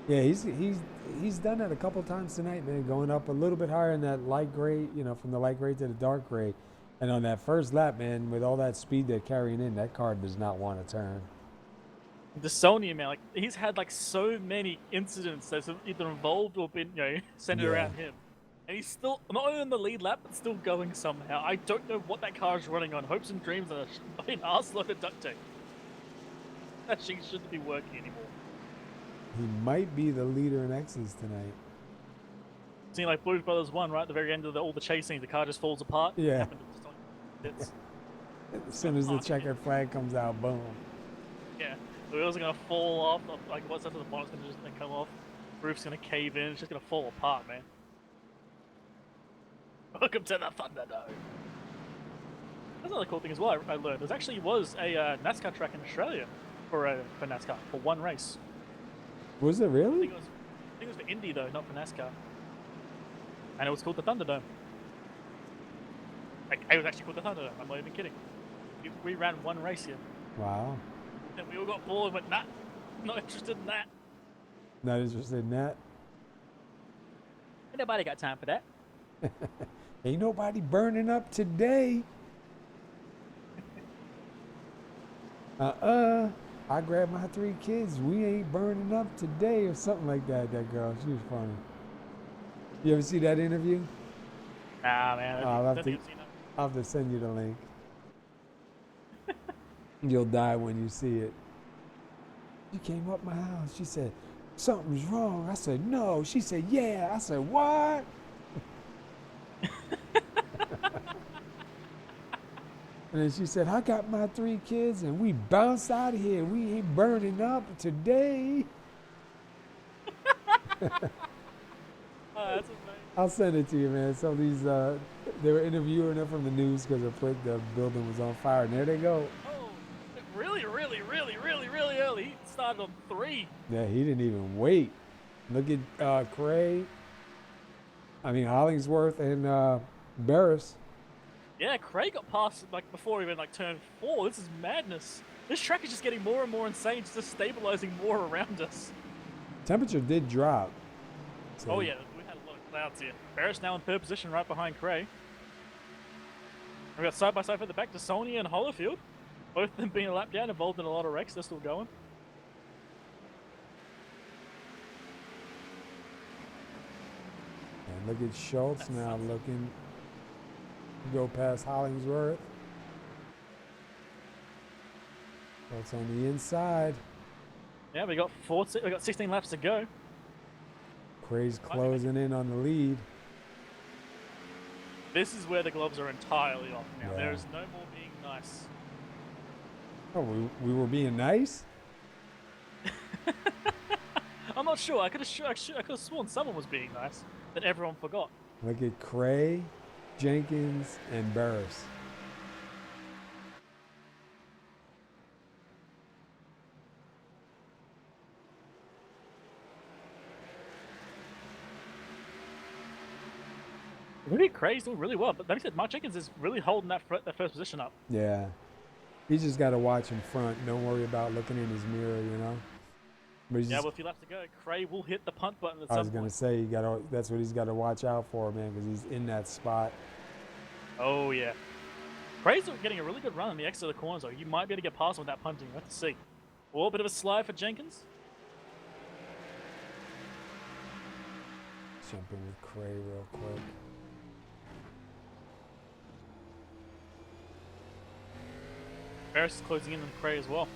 Yeah, he's done that a couple times tonight, man. Going up a little bit higher in that light gray, from the light gray to the dark gray, and on that first lap, man, with all that speed they're carrying in, that car does not want to turn. The Sony man, like he's had like so many incidents that's either involved or been centered around him, and he's still not only in the lead lap but still going somehow. I don't know what that car is running on. Hopes and dreams and an arseload of duct tape. That thing shouldn't be working anymore. He might be the leader in X's tonight. Seeing like Blues Brothers 1 right at the very end of all the chasing, the car just falls apart. Yeah. It's, As soon as the checkered flag comes out, boom. yeah, the wheels are gonna fall off. Like what's under the bottom's gonna just come off. Roof's gonna cave in. It's just gonna fall apart, man. Welcome to the Thunderdome. That's another cool thing as well. I learned there actually was a NASCAR track in Australia for NASCAR for one race. Was it I really? think it was for Indy though, not for NASCAR. And it was called the Thunderdome. It was actually called the Thunderdome. I'm not even kidding. We ran one race here, Wow. and we all got bored and went, nah, not interested in that. Not interested in that. Ain't nobody got time for that. Ain't nobody burning up today. I grabbed my 3 kids. We ain't burning up today, or something like that. That girl, she was funny. You ever see that interview? Nah, man. I'll I have don't think I've seen it. I'll have to send you the link. You'll die when you see it. She came up my house. She said, something's wrong. I said, no. She said, yeah. I said, what? And then she said, I got my 3 kids and we bounce out of here. We ain't burning up today. That's amazing. I'll send it to you, man. So these, they were interviewing her from the news because the building was on fire. And there they go. Oh, really early. He started on 3. Yeah, he didn't even wait. Look at Hollingsworth and Barris. Yeah, Craig got past like before he even like turned 4. This is madness. This track is just getting more and more insane. It's just stabilizing more around us. Temperature did drop. So Oh yeah, we had a lot of clouds here. Barris now in 3rd position, right behind Cray. We got side by side for the back to Sony and Holyfield. Both of them being a lap down, involved in a lot of wrecks. They're still going. And look at Schultz now looking to go past Hollingsworth. Schultz on the inside. Yeah, we got 16 laps to go. Cray's closing in on the lead. This is where the gloves are entirely off now. Yeah. There is no more being nice. Oh, we were being nice? I'm not sure. I could have sworn someone was being nice, that everyone forgot. Look at Cray, Jenkins, and Barris. Really Cray's doing really well, but like I said, Mark Jenkins is really holding that first position up. Yeah. He just got to watch in front. Don't worry about looking in his mirror, you know? But he's Yeah, just, well, a few laps to go. Cray will hit the punt button at I some was going to point. say, that's what he's got to watch out for, man, because he's in that spot. Oh, yeah. Cray's getting a really good run on the exit of the corners, though. You might be able to get past him without punting. Let's see. A little bit of a slide for Jenkins. Jumping with Cray real quick. Barris is closing in on Cray as well.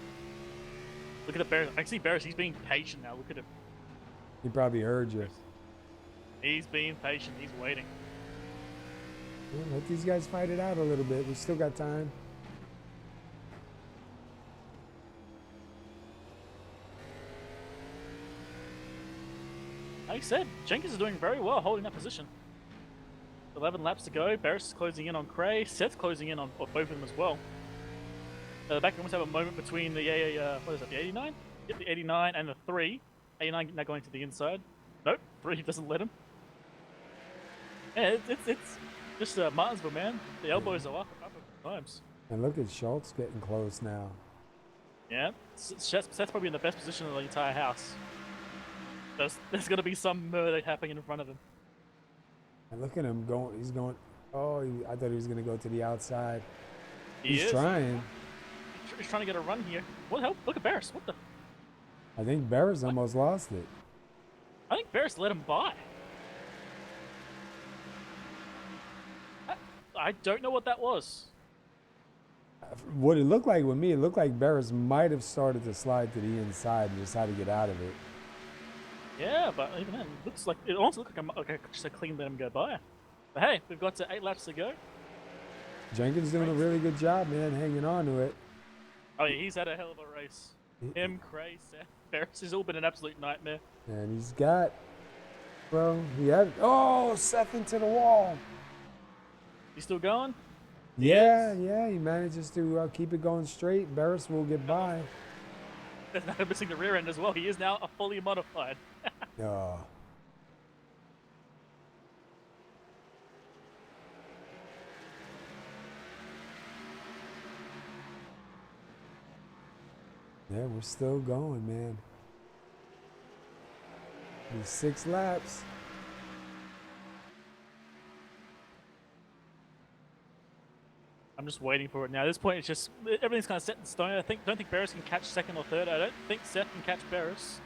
Look at the Barris. I can see Barris. He's being patient now. Look at him. He probably heard you. He's being patient. He's waiting. Yeah, let these guys fight it out a little bit. We still got time. Like I said, Jenkins is doing very well holding that position. 11 laps to go. Barris is closing in on Cray. Seth's closing in on both of them as well. The back almost have a moment between the what is that, the 89? Yep, the 89 and the 3. 89 now going to the inside. Nope, 3 doesn't let him. Yeah, it's just Martinsville, man. The elbows are up at times. And look at Schultz getting close now. Yeah, Seth's probably in the best position of the entire house. There's gonna be some murder happening in front of him. And look at him going. He's going. Oh, I thought he was going to go to the outside. He's trying. He's trying to get a run here. What the hell? Look at Barris. What the? I think Barris almost lost it. I think Barris let him by. I don't know what that was. What it looked like with me, it looked like Barris might have started to slide to the inside and just had to get out of it. Yeah, but even then, it almost looked like just a clean let him go by. But hey, we've got 8 laps to go. Jenkins doing a really good job, man, hanging on to it. Oh yeah, he's had a hell of a race. Him, Cray, Seth, Barris has all been an absolute nightmare. And he's got, well, he had, oh, Seth into the wall. He's still going? Yeah, he manages to keep it going straight. Barris will get by. There's now missing the rear end as well. He is now a fully modified. Oh. Yeah, we're still going, man. These 6 laps. I'm just waiting for it now. At this point, it's just everything's kind of set in stone. Don't think Barris can catch second or third. I don't think Seth can catch Barris.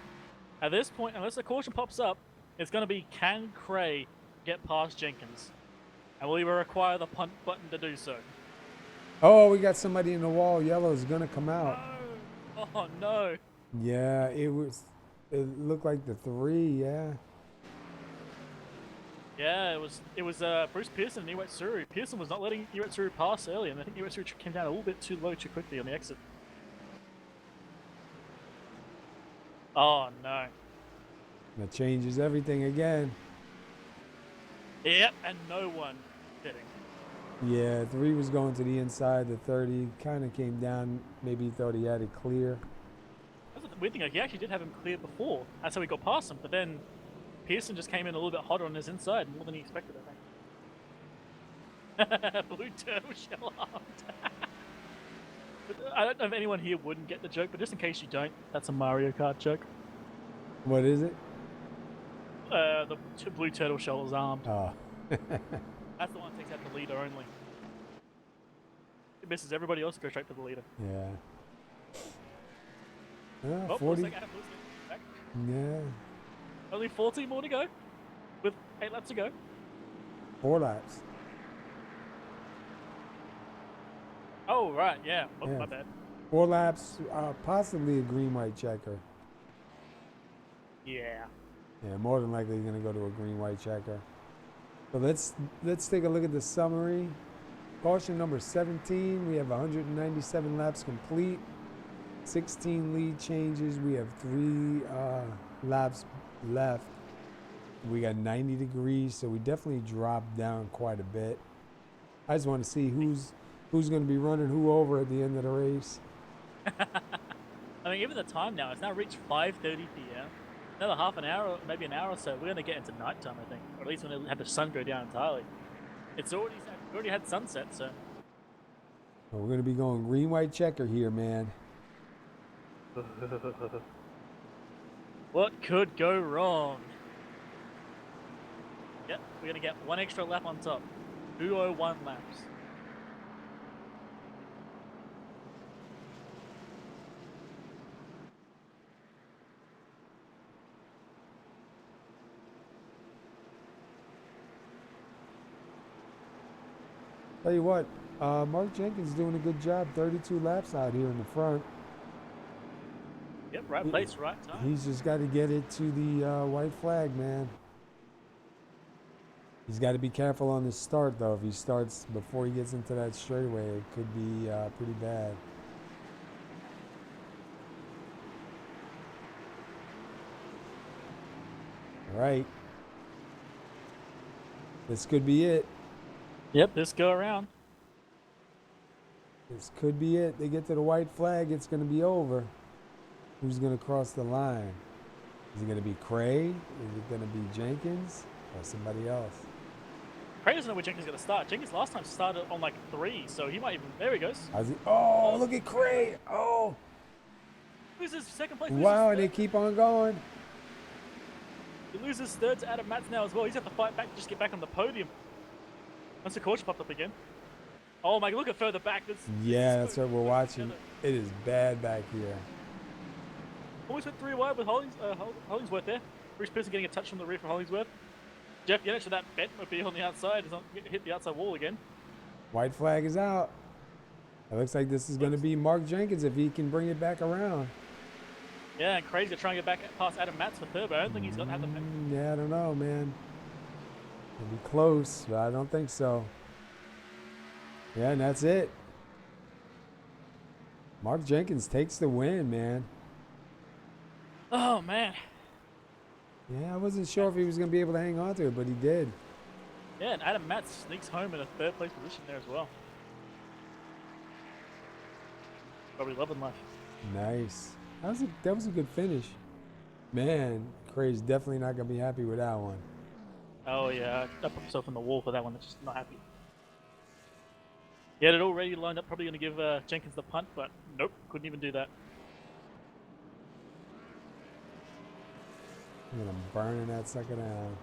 At this point, unless a caution pops up, it's going to be can Cray get past Jenkins, and will either require the punt button to do so. Oh, we got somebody in the wall. Yellow is gonna come out. No. Oh no! Yeah, it looked like the 3. Yeah. Yeah, it was Bruce Pearson and Iwetsuru. Pearson was not letting Iwetsuru pass early, and I think Iwetsuru came down a little bit too low too quickly on the exit. Oh no! That changes everything again. Yep, and no one hitting. Yeah, 3 was going to the inside. The 30 kind of came down. Maybe he thought he had it clear. That's the weird thing. Like, he actually did have him clear before. That's how he got past him. But then Pearson just came in a little bit hotter on his inside, more than he expected, I think. Blue turtle shell armed. I don't know if anyone here wouldn't get the joke, but just in case you don't, that's a Mario Kart joke. What is it? The blue turtle shell is armed. Oh. That's the one that takes out the leader only. It misses everybody else, goes straight to the leader. Yeah. Oh, 40. looks like Adam's back. Yeah. Only 14 more to go, with 8 laps to go. 4 laps. Oh, right, yeah. Oh, Yeah. my bad. 4 laps, possibly a green-white checker. Yeah. Yeah, more than likely going to go to a green-white checker. So let's take a look at the summary. Caution number 17, we have 197 laps complete. 16 lead changes. We have 3 laps left. We got 90 degrees, so we definitely dropped down quite a bit. I just want to see who's going to be running who over at the end of the race. I mean, even the time now, it's now reached 5:30 p.m. Another half an hour, maybe an hour or so, we're going to get into nighttime, I think. Or at least when they have the sun go down entirely. It's already had sunset, so. Well, we're going to be going green-white checker here, man. What could go wrong? Yep, we're going to get 1 extra lap on top. 201 laps. Tell you what, Mark Jenkins doing a good job. 32 laps out here in the front. Yep, right place, right time. He's just got to get it to the white flag, man. He's got to be careful on his start, though. If he starts before he gets into that straightaway, it could be pretty bad. All right. This could be it. Yep, this go around. This could be it. They get to the white flag, it's going to be over. Who's going to cross the line? Is it going to be Cray? Is it going to be Jenkins? Or somebody else? Craig doesn't know where Jenkins is going to start. Jenkins last time started on like 3, so he might even. There he goes. Oh, look at Craig. Oh. Loses second place. Wow, and they keep on going. He loses third to Adam Matz now as well. He's got to fight back to just get back on the podium. Once the caution popped up again. Oh my, look at further back. Yeah, that's what we're watching. It is bad back here. Almost went 3 wide with Hollingsworth there. Bruce Pearson getting a touch from the rear from Hollingsworth. Jeff Yenisch with that Batmobile on the outside does not hit the outside wall again. White flag is out. It looks like this is going to be Mark Jenkins if he can bring it back around. Yeah, and Craig's going to try and get back past Adam Matz for third, but I don't think he's going to have the... Yeah, I don't know, man. It'll be close, but I don't think so. Yeah, and that's it. Mark Jenkins takes the win, man. Oh, man. Yeah, I wasn't sure if he was going to be able to hang on to it, but he did. Yeah, and Adam Matz sneaks home in a third place position there as well. Probably loving life. Nice. That was a good finish. Man, Craig's definitely not going to be happy with that one. Oh, yeah. I put myself on the wall for that one. That's just not happy. He had it already lined up, probably going to give Jenkins the punt, but nope, couldn't even do that. I'm burning that sucker down.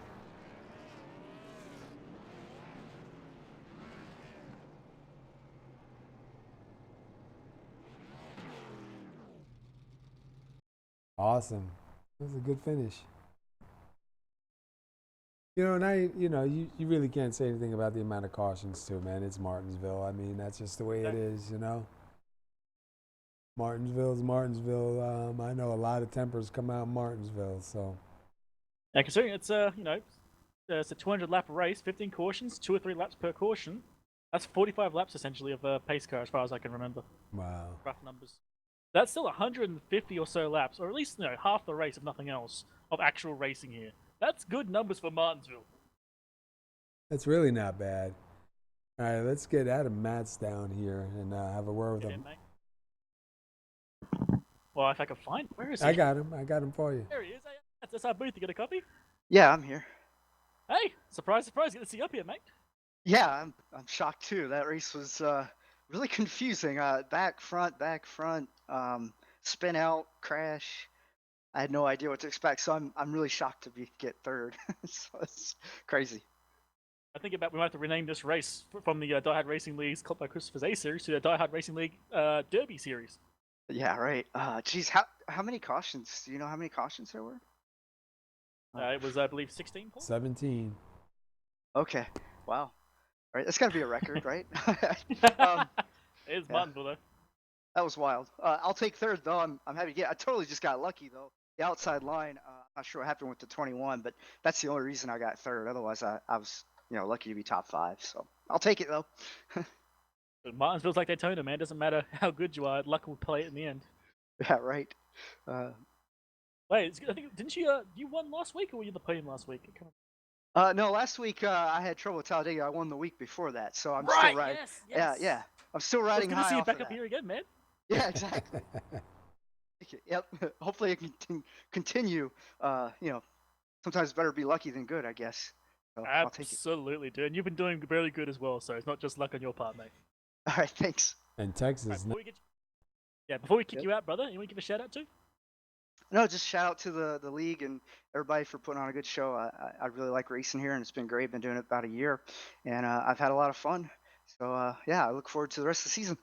Awesome. That was a good finish. You know, you really can't say anything about the amount of cautions too, man. It's Martinsville. I mean, that's just the way it is, you know. Martinsville's Martinsville. I know a lot of tempers come out in Martinsville, so. Yeah, considering it's it's a 200 lap race, 15 cautions, 2 or 3 laps per caution. That's 45 laps essentially of a pace car, as far as I can remember. Wow. Rough numbers. That's still 150 or so laps, or at least half the race, if nothing else, of actual racing here. That's good numbers for Martinsville. That's really not bad. All right, let's get Adam Matz down here and have a word with him. Well, if I can find, where is he? I got him for you. There he is. Hey, that's our booth. You got a copy? Yeah, I'm here. Hey, surprise, surprise! Good to see you up here, mate. Yeah, I'm shocked too. That race was really confusing. Back, front, spin out, crash. I had no idea what to expect, so I'm really shocked to get third. So it's crazy. I think we might have to rename this race from the Die Hard Racing League's Caught by Christopher's A series to the Die Hard Racing League Derby series. Yeah, right. Geez, how many cautions? Do you know how many cautions there were? It was, I believe, 16. Paul? 17. Okay. Wow. All right, that's got to be a record, right? It is Martinsville, though. That was wild. I'll take third, though. I'm happy to get. I totally just got lucky, though. The outside line. I'm not sure what happened with the 21, but that's the only reason I got third. Otherwise, I was lucky to be top 5. So I'll take it, though. But Martinsville's like Daytona, man. Doesn't matter how good you are, luck will play it in the end. Yeah, right. Wait, I think didn't you won last week, or were you the podium last week? No, last week I had trouble with Talladega. I won the week before that, so I'm still riding. Yes. Yeah. I'm still riding high. It's good to see you off back of up that. here again, man. Yeah, exactly. Yep. Hopefully, I can continue. Sometimes better be lucky than good, I guess. So I'll take it. Absolutely, dude. And you've been doing really good as well, so it's not just luck on your part, mate. All right, thanks. And Texas. Right, before we kick you out, brother, you want to give a shout out to? No, just shout out to the league and everybody for putting on a good show. I really like racing here, and it's been great. Been doing it about a year, and I've had a lot of fun. So yeah, I look forward to the rest of the season.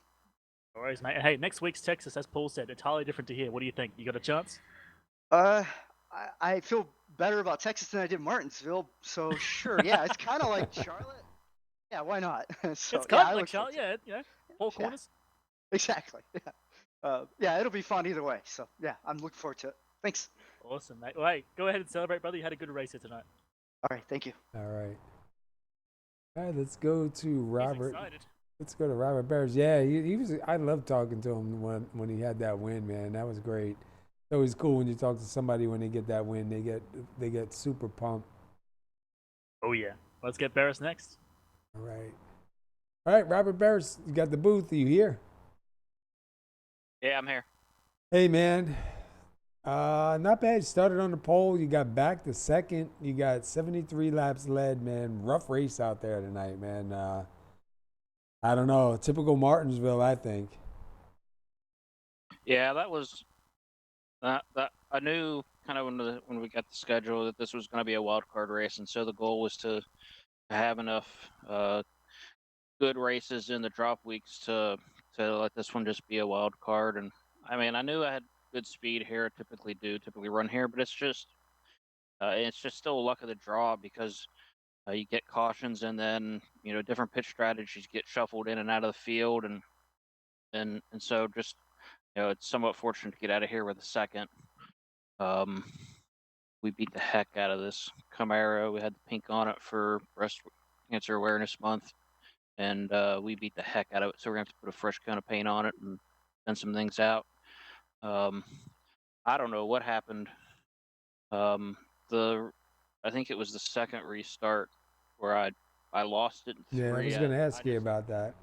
No worries, mate. Hey, next week's Texas, as Paul said, entirely different to here. What do you think? You got a chance? I feel better about Texas than I did Martinsville. So sure, yeah, it's kind of like Charlotte. Yeah, why not? So, it's kind of like Charlotte, yeah, four corners. Exactly. Yeah. Yeah, it'll be fun either way. So yeah, I'm looking forward to it. Thanks. Awesome, mate. Well, hey, go ahead and celebrate, brother. You had a good race here tonight. All right, thank you. All right. All right, let's go to Robert. He's excited. Let's go to Robert Bears. Yeah, he was. I love talking to him when he had that win, man. That was great. It's always cool when you talk to somebody when they get that win. They get super pumped. Oh yeah. Let's get Barris next. All right, Robert Bears, you got the booth. Are you here? Yeah, I'm here. Hey, man. Not bad. You started on the pole. You got back to second. You got 73 laps led, man. Rough race out there tonight, man. I don't know. Typical Martinsville, I think. Yeah, that was that. I knew kind of when we got the schedule that this was going to be a wild card race, and so the goal was to have enough good races in the drop weeks to let this one just be a wild card. And I mean, I knew I had good speed here. I typically run here, but it's just still luck of the draw because you get cautions and then different pitch strategies get shuffled in and out of the field, and so just it's somewhat fortunate to get out of here with a second. We beat the heck out of this Camaro. We had the pink on it for Breast Cancer Awareness Month, and we beat the heck out of it. So we're gonna have to put a fresh coat of paint on it and send some things out. I don't know what happened. I think it was the second restart where I lost it in Yeah, I three. was going to ask you about that.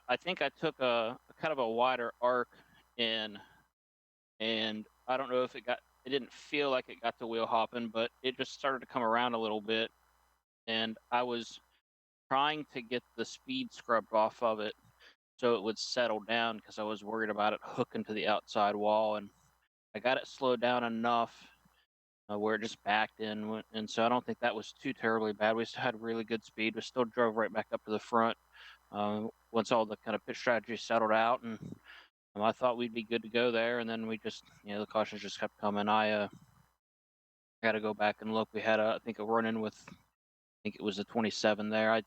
I think I took a kind of a wider arc in, and I don't know if it didn't feel like it got the wheel hopping, but it just started to come around a little bit, and I was trying to get the speed scrubbed off of it so it would settle down because I was worried about it hooking to the outside wall, and I got it slowed down enough where it just backed in, and so I don't think that was too terribly bad. We still had really good speed. We still drove right back up to the front once all the kind of pitch strategy settled out, and I thought we'd be good to go there. And then we just, the cautions just kept coming. I got to go back and look. We had I think a run in with, I think it was the 27 there.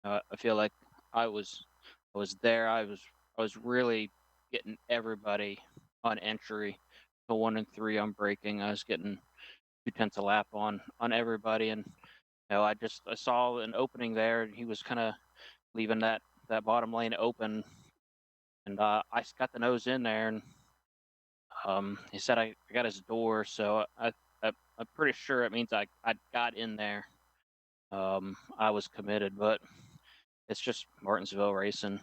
I feel like I was there. I was really getting everybody on entry to 1 and 3 on braking. I was getting 2/10 a lap on everybody, and I saw an opening there, and he was kind of leaving that bottom lane open, and I got the nose in there, and he said I got his door, so I'm pretty sure it means I got in there. I was committed, but it's just Martinsville racing.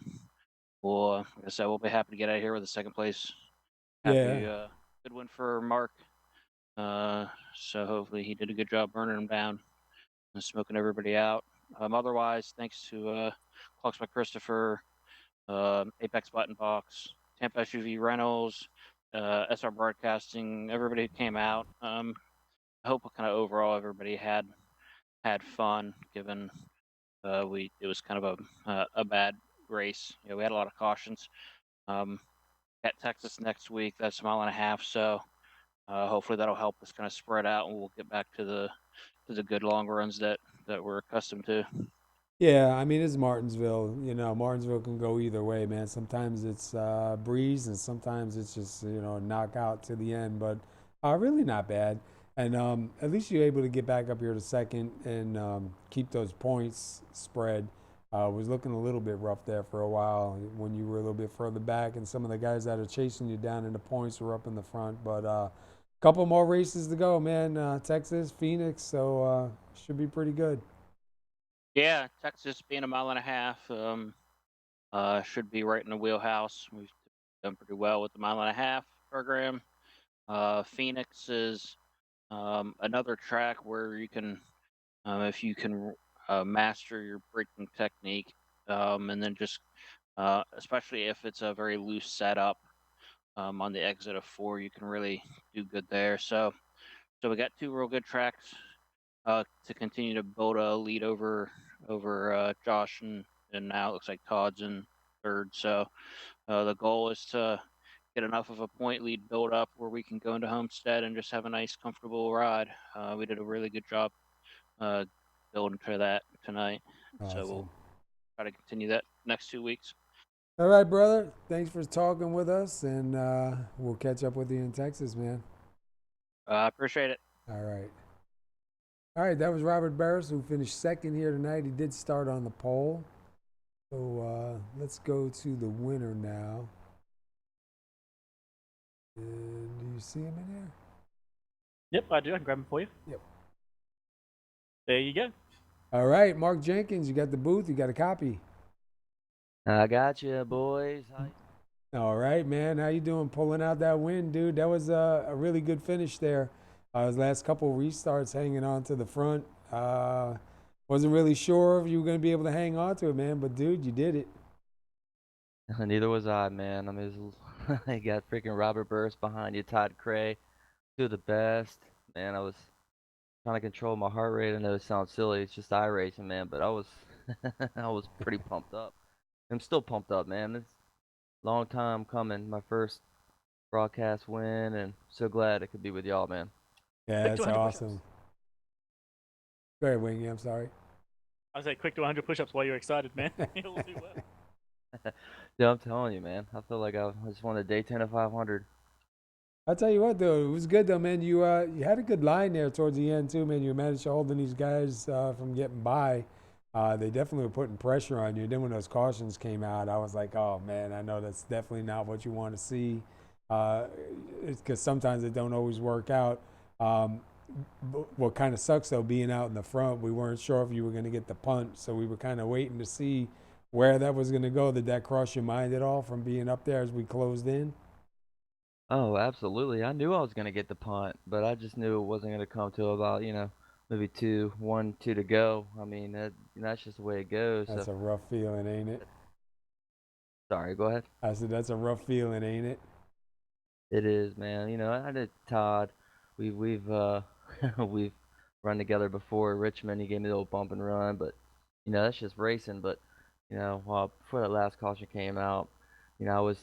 Well, like I said, we'll be happy to get out of here with a second place. Happy, Yeah. good win for Mark. So hopefully he did a good job burning them down and smoking everybody out. Otherwise, thanks to Clocks by Christopher, Apex Button Box, Tampa SUV Rentals, SR Broadcasting, everybody who came out. I hope kind of overall everybody had fun, given it was kind of a bad race. We had a lot of cautions. At Texas next week, that's a mile and a half, so hopefully that'll help us kind of spread out, and we'll get back to the good long runs that we're accustomed to. Yeah, I mean, it's Martinsville. Martinsville can go either way, man. Sometimes it's breeze, and sometimes it's just, knockout to the end, but really not bad. And at least you're able to get back up here to second and keep those points spread. Was looking a little bit rough there for a while when you were a little bit further back, and some of the guys that are chasing you down in the points were up in the front. But a couple more races to go, man. Texas, Phoenix, so should be pretty good. Yeah, Texas being a mile and a half should be right in the wheelhouse. We've done pretty well with the mile and a half program. Phoenix is another track where you can, if you can master your braking technique, and then just, especially if it's a very loose setup on the exit of 4, you can really do good there. So we got 2 real good tracks to continue to build a lead over Josh, and now it looks like Todd's in third. So the goal is to get enough of a point lead built up where we can go into Homestead and just have a nice, comfortable ride. We did a really good job building to that tonight. Awesome. So we'll try to continue that next 2 weeks. All right, brother. Thanks for talking with us, and we'll catch up with you in Texas, man. I appreciate it. All right. All right, that was Robert Barris, who finished second here tonight. He did start on the pole. So let's go to the winner now. And do you see him in here? Yep, I do. I can grab him for you. Yep. There you go. All right, Mark Jenkins, you got the booth. You got a copy. I got you, boys. All right, man. How you doing? Pulling out that win, dude. That was a really good finish there. His last couple restarts, hanging on to the front. Wasn't really sure if you were going to be able to hang on to it, man. But dude, you did it. Neither was I, man. I mean, you got freaking Robert Burris behind you, Todd Cray, two of the best. Man, I was trying to control my heart rate. I know it sounds silly. It's just iRacing, man. But I was, I was pretty pumped up. I'm still pumped up, man. It's a long time coming. My first broadcast win, and so glad I could be with y'all, man. Yeah, Quick that's 200 awesome. push-ups. Go ahead, Wingy. I'm sorry. I say quick to 100 push-ups while you're excited, man. You'll do well. Yeah, I'm telling you, man. I feel like I just won a Daytona 500. I'll tell you what, though, it was good, though, man. You had a good line there towards the end, too, man. You managed to holding these guys from getting by. They definitely were putting pressure on you. Then when those cautions came out, I was like, oh, man, I know that's definitely not what you want to see. It's because sometimes it don't always work out. What kind of sucks, though, being out in the front, we weren't sure if you were going to get the punt, so we were kind of waiting to see where that was going to go. Did that cross your mind at all from being up there as we closed in? Oh, absolutely. I knew I was gonna get the punt, but I just knew it wasn't gonna come till about, maybe two to go. I mean, that's just the way it goes. That's So, a rough feeling, ain't it? sorry, go ahead. I said, that's a rough feeling, ain't it? It is, man. I did Todd. We've we've run together before. Richmond, he gave me a little bump and run, but that's just racing. But before that last caution came out, I was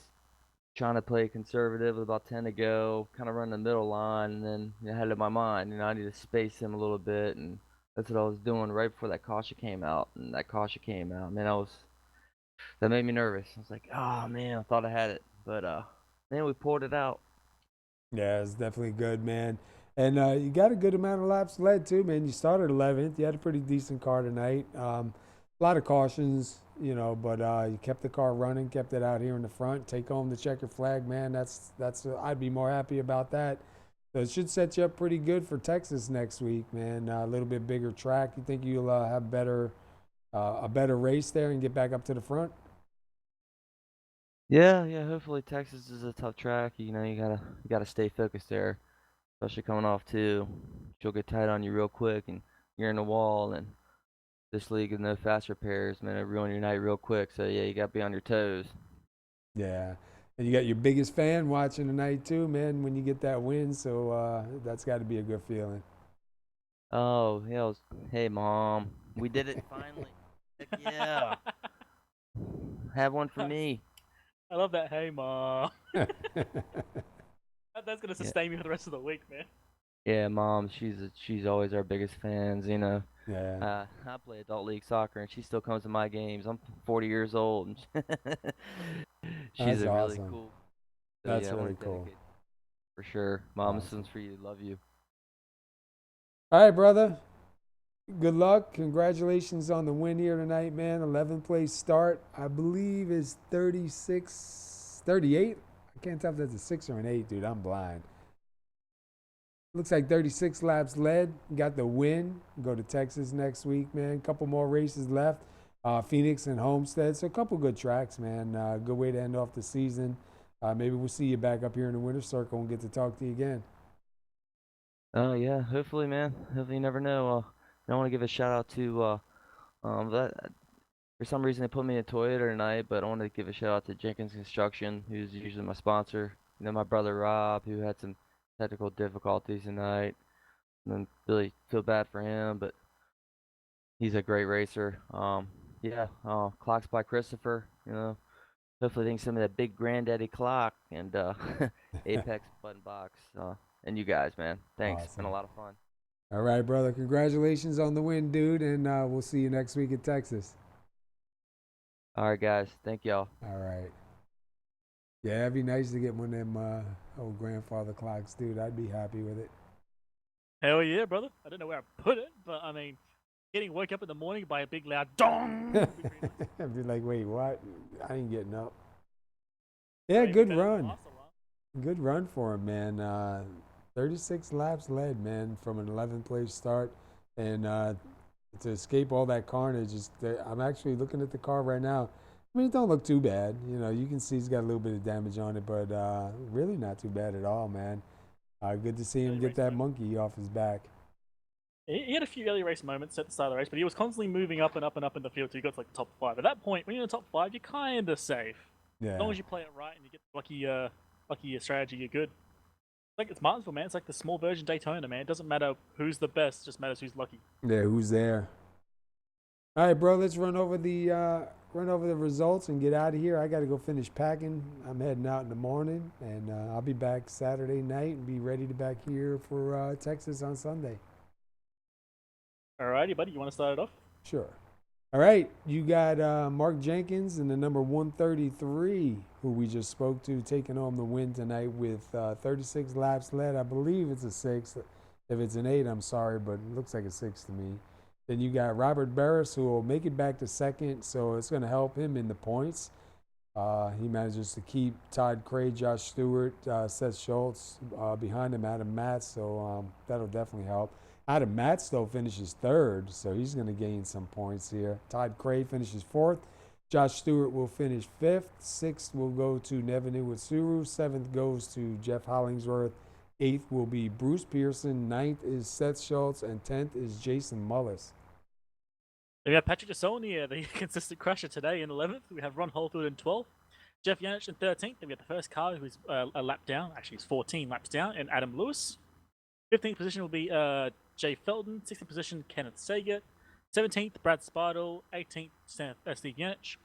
trying to play conservative with about 10 to go, kind of run the middle line, and then I had it in my mind, I need to space him a little bit, and that's what I was doing right before that caution came out. And that caution came out, man, that made me nervous. I was like, oh man, I thought I had it, but man, we pulled it out. Yeah, it's definitely good, man. And you got a good amount of laps led, too, man. You started 11th. You had a pretty decent car tonight. A lot of cautions, but you kept the car running, kept it out here in the front. Take home the checker flag, man. That's I'd be more happy about that. So it should set you up pretty good for Texas next week, man. A little bit bigger track. You think you'll have a better race there and get back up to the front? Yeah, hopefully Texas is a tough track. You gotta stay focused there, especially coming off two. She'll get tight on you real quick, and you're in the wall. And this league with no fast repairs, man, it ruin your night real quick. So yeah, you gotta be on your toes. Yeah. And you got your biggest fan watching tonight, too, man, when you get that win. So that's got to be a good feeling. Oh, yeah. Hey, Mom, we did it finally. Heck yeah. Have one for me. I love that. Hey, Ma. That's gonna Yeah. sustain me for the rest of the week, man. Yeah, Mom, she's always our biggest fans. Yeah. I play adult league soccer, and she still comes to my games. I'm 40 years old, and she's That's a really awesome. cool. So That's yeah, I wanna really cool. dedicate for sure. Mom, this Awesome. one's for you. Love you. All right, brother. Good luck. Congratulations on the win here tonight, man. 11th place start. I believe is 38. I can't tell if that's a 6 or an 8, dude. I'm blind. Looks like 36 laps led. Got the win. Go to Texas next week, man. Couple more races left. Phoenix and Homestead. So a couple good tracks, man. Good way to end off the season. Maybe we'll see you back up here in the winner's circle and get to talk to you again. Oh yeah, hopefully, man. Hopefully, you never know. I want to give a shout out to that. For some reason, they put me in Toyota tonight, but I want to give a shout out to Jenkins Construction, who's usually my sponsor. My brother Rob, who had some technical difficulties tonight, and then really feel bad for him, but he's a great racer. Clocks by Christopher. Hopefully, they can send me that big granddaddy clock and Apex button box. And you guys, man, thanks. It's been a Awesome. lot of fun. All right, brother. Congratulations on the win, dude. And we'll see you next week in Texas. All right, guys. Thank y'all. All right. Yeah, it'd be nice to get one of them old grandfather clocks, dude. I'd be happy with it. Hell yeah, brother. I don't know where I put it, but I mean, getting woke up in the morning by a big loud dong. would be pretty nice. I'd be like, wait, what? I ain't getting up. Yeah, Maybe good better than run. last one. Good run for him, man. 36 laps led, man, from an 11th place start. And to escape all that carnage, I'm actually looking at the car right now. I mean, it don't look too bad. You know, you can see he's got a little bit of damage on it, but really not too bad at all, man. Good to see him get that monkey off his back. He had a few early race moments at the start of the race, but he was constantly moving up and up and up in the field till he got to like the top 5. At that point, when you're in the top 5, you're kind of safe. Yeah. As long as you play it right and you get the lucky strategy, you're good. Like it's Martinsville, man. It's like the small version Daytona, man. It doesn't matter who's the best; it just matters who's lucky. Yeah, who's there? All right, bro. Let's run over the results and get out of here. I got to go finish packing. I'm heading out in the morning, and I'll be back Saturday night and be ready to back here for Texas on Sunday. Alrighty, buddy. You want to start it off? Sure. All right, you got Mark Jenkins in the number 133, who we just spoke to, taking home the win tonight with 36 laps led. I believe it's a 6. If it's an 8, I'm sorry, but it looks like a 6 to me. Then you got Robert Barris, who will make it back to second, so it's going to help him in the points. He manages to keep Todd Cray, Josh Stewart, Seth Schultz behind him, Adam Matz, so that'll definitely help. Adam Matz, though, finishes 3rd, so he's going to gain some points here. Todd Cray finishes 4th. Josh Stewart will finish 5th. 6th will go to Nevin Iwasuru. 7th goes to Jeff Hollingsworth. 8th will be Bruce Pearson. 9th is Seth Schultz. And 10th is Jason Mullis. Then we have Patrick Desaulnier, the consistent crusher today in 11th. We have Ron Holfield in 12th. Jeff Yenisch in 13th. Then we have the first car who's a lap down. Actually, he's 14 laps down. And Adam Lewis. 15th position will be Jay Felton. 16th position, Kenneth Sager. 17th, Brad Spartle. 18th, Steve Yenisch.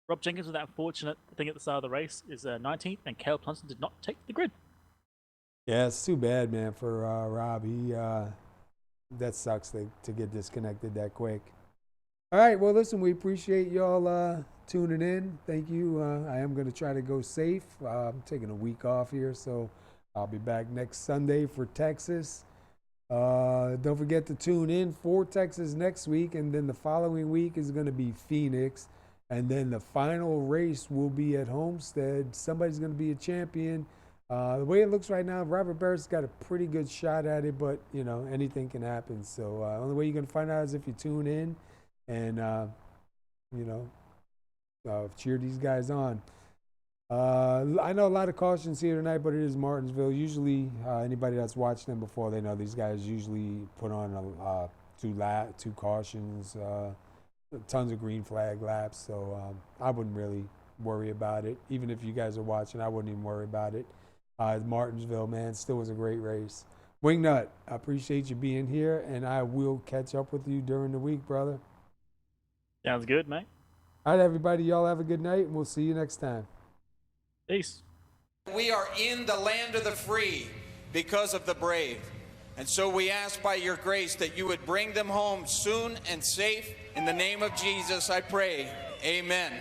Rob Jenkins with that unfortunate thing at the start of the race is 19th. And Caleb Plunson did not take the grid. Yeah, it's too bad, man, for Rob. That sucks to get disconnected that quick. All right, well, listen, we appreciate y'all tuning in. Thank you. I am going to try to go safe. I'm taking a week off here, so I'll be back next Sunday for Texas. Don't forget to tune in for Texas next week, and then the following week is going to be Phoenix, and then the final race will be at Homestead. Somebody's going to be a champion. The way it looks right now, Robert Barrett's got a pretty good shot at it, but, you know, anything can happen. So the only way you're going to find out is if you tune in and, cheer these guys on. I know a lot of cautions here tonight, but it is Martinsville. Usually anybody that's watched them before, they know these guys usually put on two cautions, tons of green flag laps. So I wouldn't really worry about it. Even if you guys are watching, I wouldn't even worry about it. Martinsville, man, still was a great race. Wingnut, I appreciate you being here, and I will catch up with you during the week, brother. Sounds good, mate. All right, everybody, y'all have a good night, and we'll see you next time. Peace. We are in the land of the free because of the brave. And so we ask by your grace that you would bring them home soon and safe. In the name of Jesus, I pray. Amen.